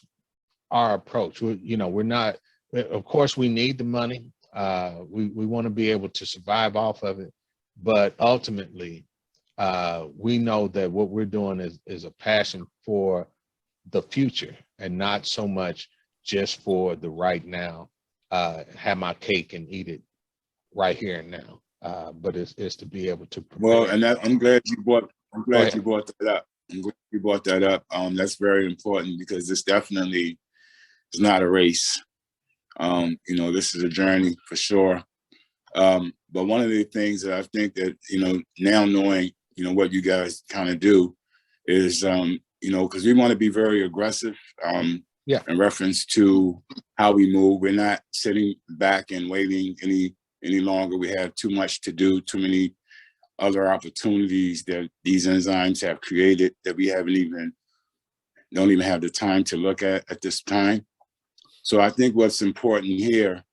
our approach. We're not, of course, we need the money. We want to be able to survive off of it. But ultimately, we know that what we're doing is a passion for the future and not so much just for the right now, have my cake and eat it right here and now. But it's to be able to prepare. Well, and I'm glad you brought that up. I'm glad you brought that up. That's very important, because this definitely is not a race. This is a journey for sure. But one of the things that I think that, now knowing, what you guys kind of do is, because we want to be very aggressive in reference to how we move. We're not sitting back and waiting any longer. We have too much to do, too many other opportunities that these enzymes have created that we don't even have the time to look at this time. So I think what's important here,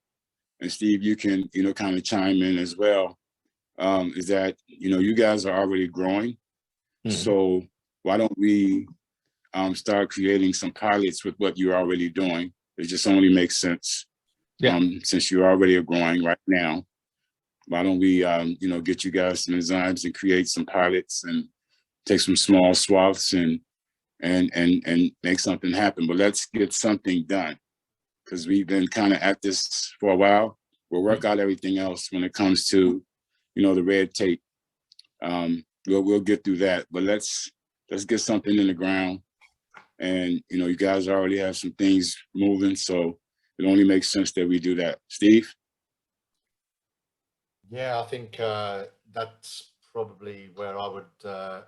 and Steve, you can, kind of chime in as well, is that, you guys are already growing. Mm-hmm. So why don't we start creating some pilots with what you're already doing? It just only makes sense. Yeah. Since you're already growing right now, why don't we, get you guys some enzymes and create some pilots and take some small swaths and make something happen. But let's get something done, because we've been kind of at this for a while. We'll work out everything else when it comes to, the red tape. We'll get through that, but let's get something in the ground. And, you guys already have some things moving, so it only makes sense that we do that. Steve? Yeah, I think that's probably where I would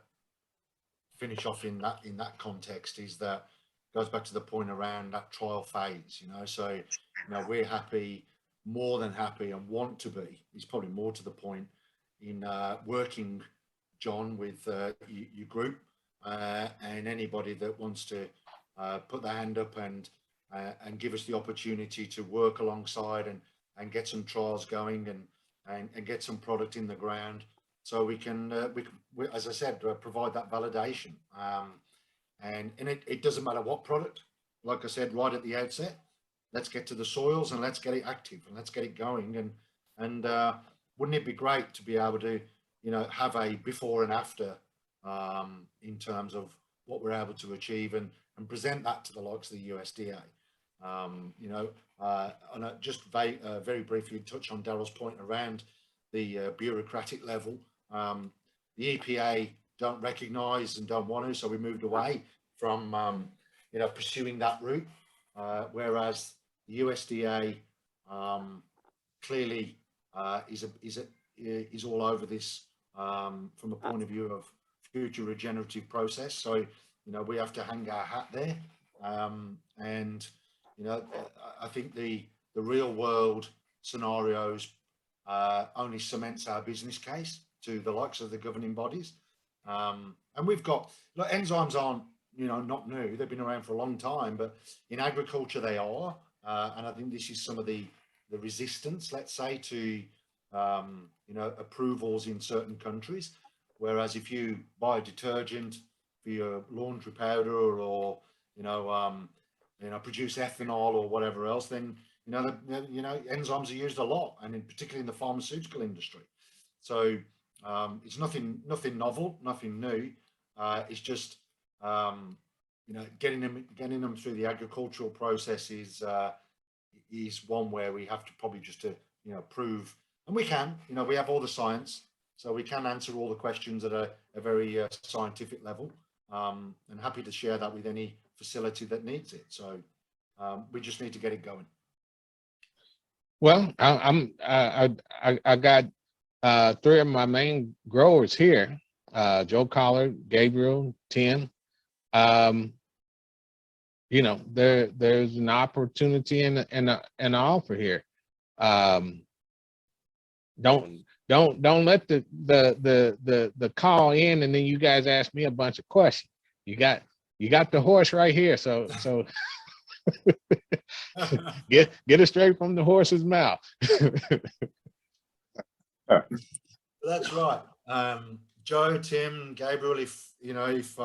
finish off in that context, is that goes back to the point around that trial phase, so we're happy, more than happy, and want to be, is probably more to the point, in working John, with your group, and anybody that wants to put their hand up and give us the opportunity to work alongside and get some trials going and get some product in the ground, so we can, as I said, provide that validation. And it doesn't matter what product. Like I said right at the outset, let's get to the soils and let's get it active and let's get it going. And wouldn't it be great to be able to, you know, have a before and after in terms of what we're able to achieve and present that to the likes of the USDA. You know, and just very briefly touch on Daryl's point around the bureaucratic level. The EPA don't recognise and don't want to, so we moved away from you know, pursuing that route, whereas the USDA clearly is all over this from a point of view of future regenerative process. So, you know, we have to hang our hat there, and you know, I think the real world scenarios only cements our business case to the likes of the governing bodies. And we've got, look, enzymes aren't, you know, not new. They've been around for a long time, but in agriculture they are. And I think this is some of the resistance, let's say, to, you know, approvals in certain countries. Whereas if you buy a detergent for your laundry powder or, you know, produce ethanol or whatever else, then, you know, enzymes are used a lot, and particularly in the pharmaceutical industry. So it's nothing novel, nothing new. It's just, you know, getting them through the agricultural process is one where we have to probably just to, you know, prove, and we can, you know, we have all the science, so we can answer all the questions at a very scientific level, and happy to share that with any facility that needs it. So we just need to get it going. Well, I got three of my main growers here, Joe Collard, Gabriel, Tim. You know, there's an opportunity and an offer here. Don't let the call in and then you guys ask me a bunch of questions. You got the horse right here, so get it straight from the horse's mouth. That's right. Joe, Tim, Gabriel, if you know, if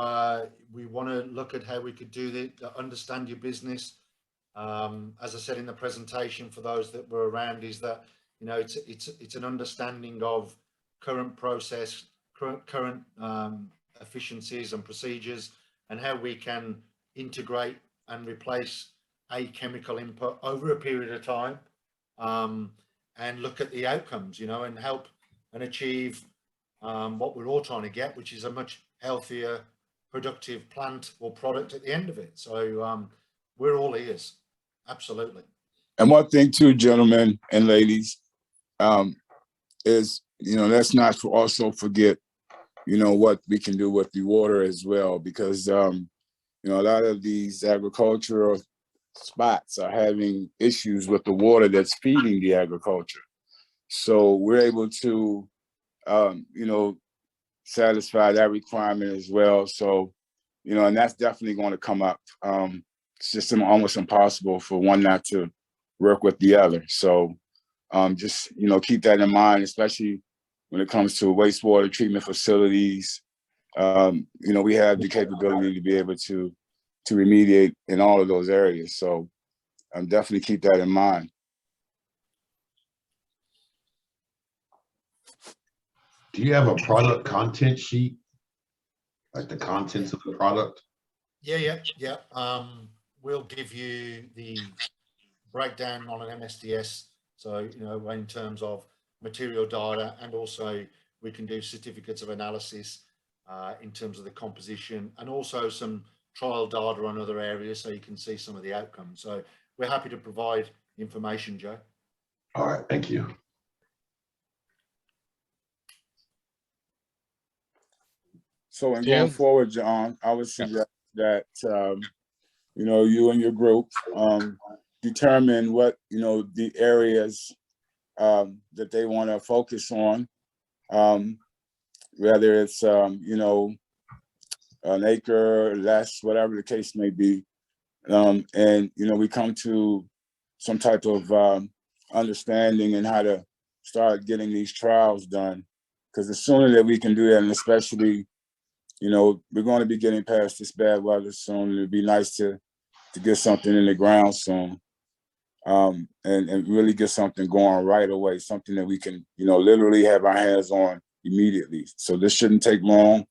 we want to look at how we could do that, understand your business, as I said in the presentation, for those that were around, is that, you know, it's an understanding of current process, current efficiencies and procedures, and how we can integrate and replace a chemical input over a period of time, and look at the outcomes, you know, and help and achieve what we're all trying to get, which is a much healthier, productive plant or product at the end of it. So we're all ears, absolutely. And one thing too, gentlemen and ladies, is, you know, let's not also forget, you know, what we can do with the water as well, because you know, a lot of these agricultural spots are having issues with the water that's feeding the agriculture. So we're able to you know, satisfy that requirement as well. So, you know, and that's definitely going to come up. It's just almost impossible for one not to work with the other. So just, you know, keep that in mind, especially when it comes to wastewater treatment facilities. You know, we have the capability to be able to remediate in all of those areas. So definitely keep that in mind. Do you have a product content sheet, like the contents of the product? Yeah. We'll give you the breakdown on an MSDS. So, you know, in terms of material data, and also we can do certificates of analysis in terms of the composition, and also some trial data on other areas, so you can see some of the outcomes. So we're happy to provide information, Joe. All right, thank you. So in going forward, John, I would suggest that, you know, you and your group determine what, you know, the areas that they want to focus on. whether it's, you know, an acre, less, whatever the case may be. And, you know, we come to some type of understanding and how to start getting these trials done. Because the sooner that we can do that, and especially, you know, we're going to be getting past this bad weather soon. It'd be nice to get something in the ground soon, and really get something going right away, something that we can, you know, literally have our hands on immediately. So this shouldn't take long.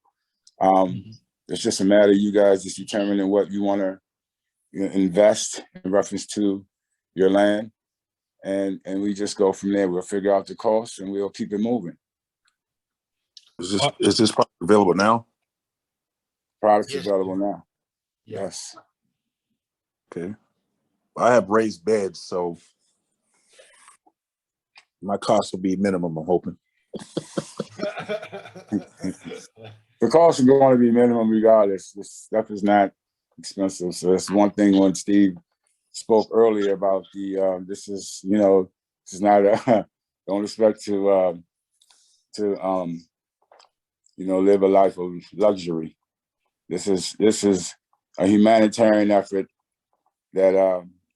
It's just a matter of you guys just determining what you want to, you know, invest in reference to your land, and we just go from there. We'll figure out the cost and we'll keep it moving. Is this product available now? Products Yes. available now. Yeah. Yes. Okay. I have raised beds, so my cost will be minimum, I'm hoping. The cost is going to be minimum regardless. This stuff is not expensive. So that's one thing when Steve spoke earlier about the, this is, you know, this is not a, don't expect to, you know, live a life of luxury. This is a humanitarian effort that,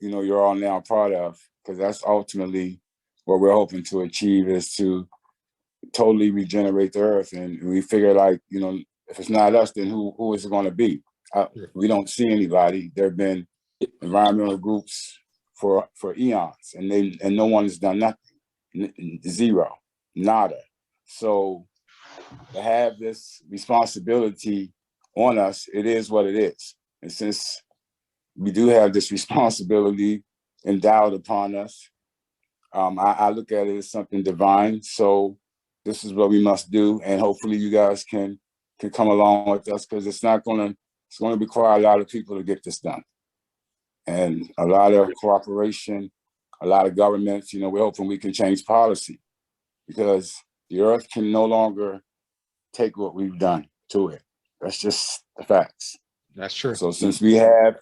you know, you're all now part of, because that's ultimately what we're hoping to achieve, is to totally regenerate the earth. And we figure, like, you know, if it's not us, then who is it going to be? We don't see anybody. There have been environmental groups for eons, and no one has done nothing. Zero, nada. So to have this responsibility on us, it is what it is. And since we do have this responsibility endowed upon us, I look at it as something divine. So this is what we must do, and hopefully you guys can come along with us, because it's going to require a lot of people to get this done, and a lot of cooperation, a lot of governments. You know, we're hoping we can change policy, because the earth can no longer take what we've done to it. That's just the facts. That's true. So since we have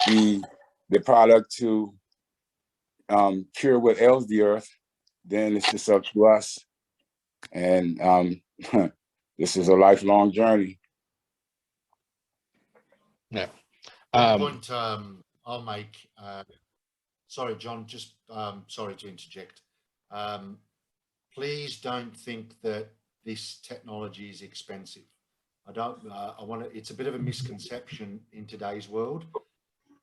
the product to cure what ails the earth, then it's just up to us. And this is a lifelong journey. Yeah. Point I'll make. Sorry, John. Just sorry to interject. Please don't think that this technology is expensive. I don't. I want to. It's a bit of a misconception in today's world.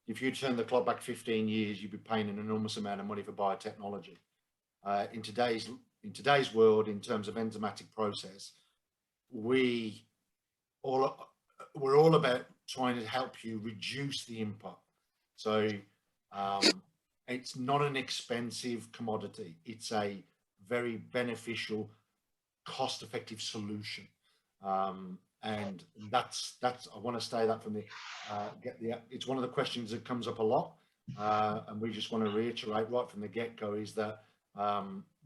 If you turn the clock back 15 years, you'd be paying an enormous amount of money for biotechnology. In today's world, in terms of enzymatic process, we're all about trying to help you reduce the input. So it's not an expensive commodity. It's a very beneficial, cost-effective solution. And that's I want to say that from the it's one of the questions that comes up a lot, and we just want to reiterate right from the get-go is that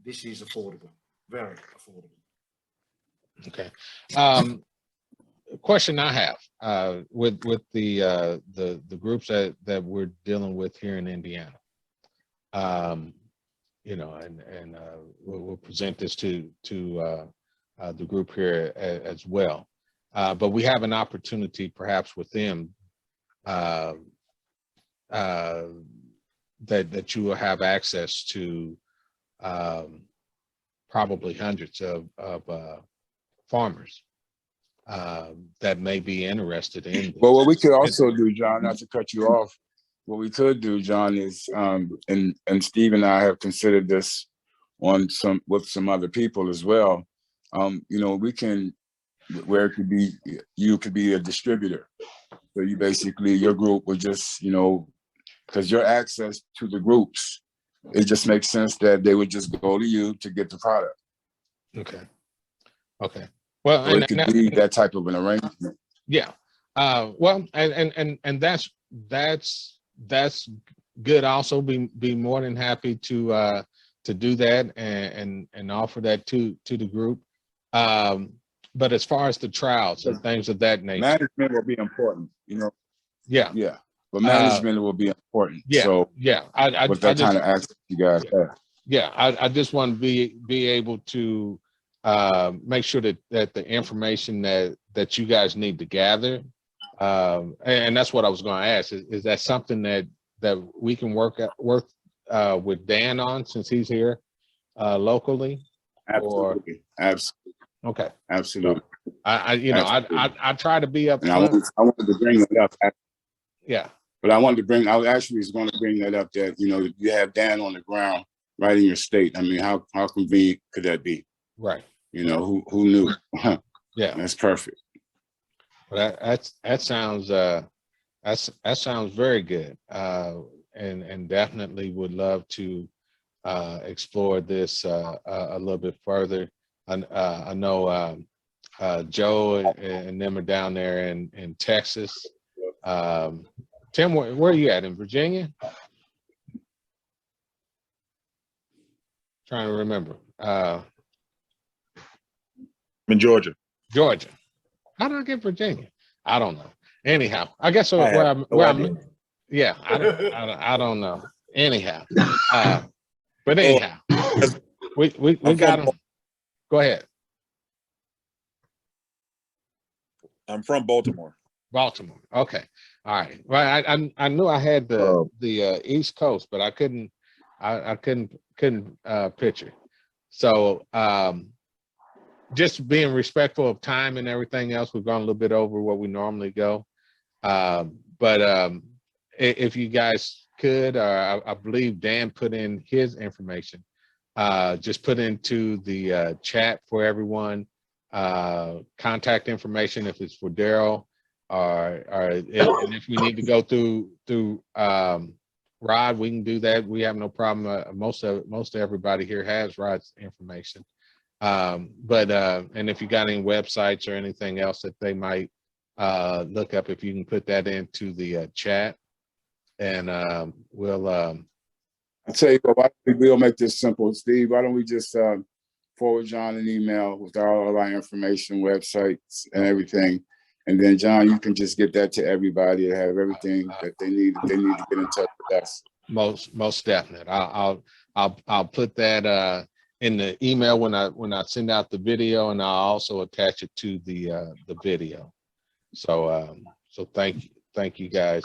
this is affordable, very affordable. Okay. Question I have with the groups that we're dealing with here in Indiana. You know, and we'll present this to the group here as well. But we have an opportunity, perhaps with them, that you will have access to probably hundreds of farmers that may be interested in this. Well, what we could also do, John, not to cut you off, what we could do, John, is and Steve and I have considered this with some other people as well. You know, we can, where it could be, you could be a distributor. So you basically, your group would just, you know, because your access to the groups, it just makes sense that they would just go to you to get the product. Okay. Okay. Well, so it could be that type of an arrangement. Yeah. Well, and that's good. Also, be more than happy to do that and offer that to the group. But as far as the trials and things of that nature, management will be important, you know. Yeah. Yeah. But management will be important. Yeah. So yeah. With that kind of access you guys have. Yeah. I just want to be able to make sure that the information that you guys need to gather, and that's what I was going to ask, is that something that we can work with Dan on, since he's here locally? Absolutely. Absolutely. Okay. Absolutely. I try to be up and front. I wanted to bring that up. Yeah. But I actually was going to bring that up, that, you have Dan on the ground right in your state. I mean, how convenient could that be? Right. Who knew? Yeah. That's perfect. Well, that sounds very good. And definitely would love to explore this a little bit further. I know Joe and them are down there in Texas. Tim, where are you at, in Virginia? Trying to remember. In Georgia. Georgia. How did I get Virginia? I don't know. Anyhow, I guess I where have I'm. Yeah, I don't know. Anyhow, but anyhow, we got him. Go ahead. I'm from Baltimore. Baltimore. Okay. All right. Well, I knew I had the East Coast, but I couldn't picture. So just being respectful of time and everything else, we've gone a little bit over what we normally go. But if you guys could, I believe Dan put in his information. Just put into the chat for everyone. Contact information if it's for Daryl, or and if we need to go through Rod, we can do that. We have no problem. Most of everybody here has Rod's information. But and if you got any websites or anything else that they might look up, if you can put that into the chat, and we'll I'll tell you what, we'll make this simple. Steve, why don't we just forward John an email with all of our information, websites and everything, and then John, you can just get that to everybody to have everything that they need. They need to get in touch with us. Most definite. I'll put that in the email when I send out the video, and I'll also attach it to the video. So thank you guys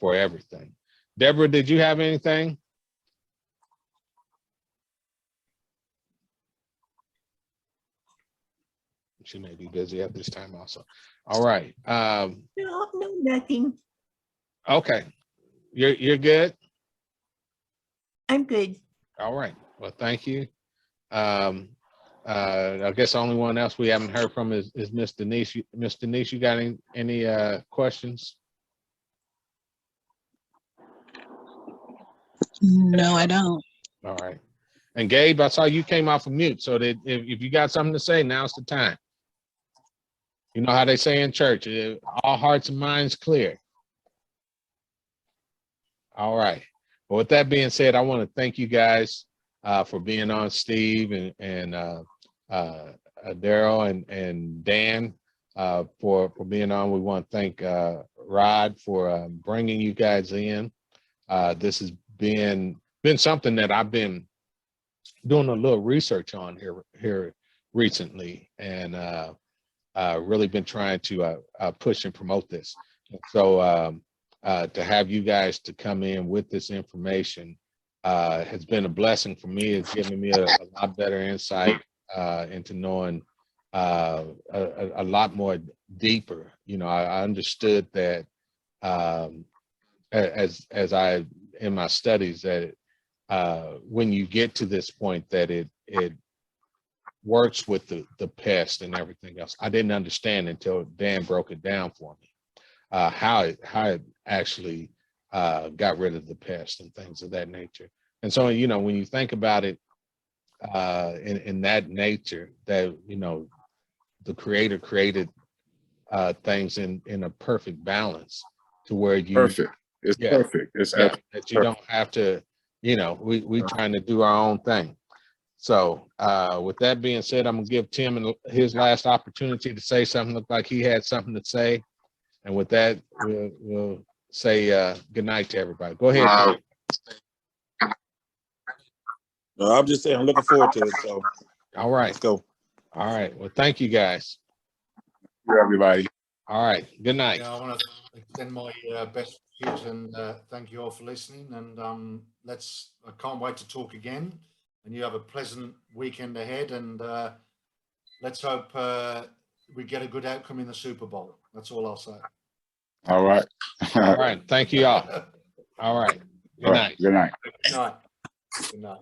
for everything. Deborah, did you have anything? She may be busy at this time also. All right. No, nothing. Okay. You're good? I'm good. All right. Well, thank you. I guess the only one else we haven't heard from is Miss Denise. Miss Denise, you got any questions? No, I don't. All right. And Gabe, I saw you came off of mute, so that if you got something to say, now's the time. You know how they say in church, all hearts and minds clear. All right. Well, with that being said, I want to thank you guys for being on, Steve and Daryl and Dan for being on. We want to thank Rod for bringing you guys in. This has been something that I've been doing a little research on here recently, and really been trying to push and promote this. So to have you guys to come in with this information has been a blessing for me. It's given me a lot better insight into knowing a lot more deeper. I understood that as I in my studies that when you get to this point that it works with the pest and everything else. I didn't understand until Dan broke it down for me, how it actually got rid of the pest and things of that nature. And so, when you think about it in that nature, that, the Creator created things in a perfect balance to where you Perfect. It's perfect. It's that you don't have to, we trying to do our own thing. So with that being said, I'm gonna give Tim his last opportunity to say something. Looked like he had something to say. And with that, we'll say good night to everybody. Go ahead, Tim. No, I'm just saying, I'm looking forward to it. So All right. Let's go. All right. Well, thank you guys. For everybody. All right. Good night. Yeah, I want to extend my best wishes and thank you all for listening. And I can't wait to talk again. And you have a pleasant weekend ahead. And let's hope we get a good outcome in the Super Bowl. That's all I'll say. All right. All right. Thank you all. All right. Good night. Good night. Good night. Good night.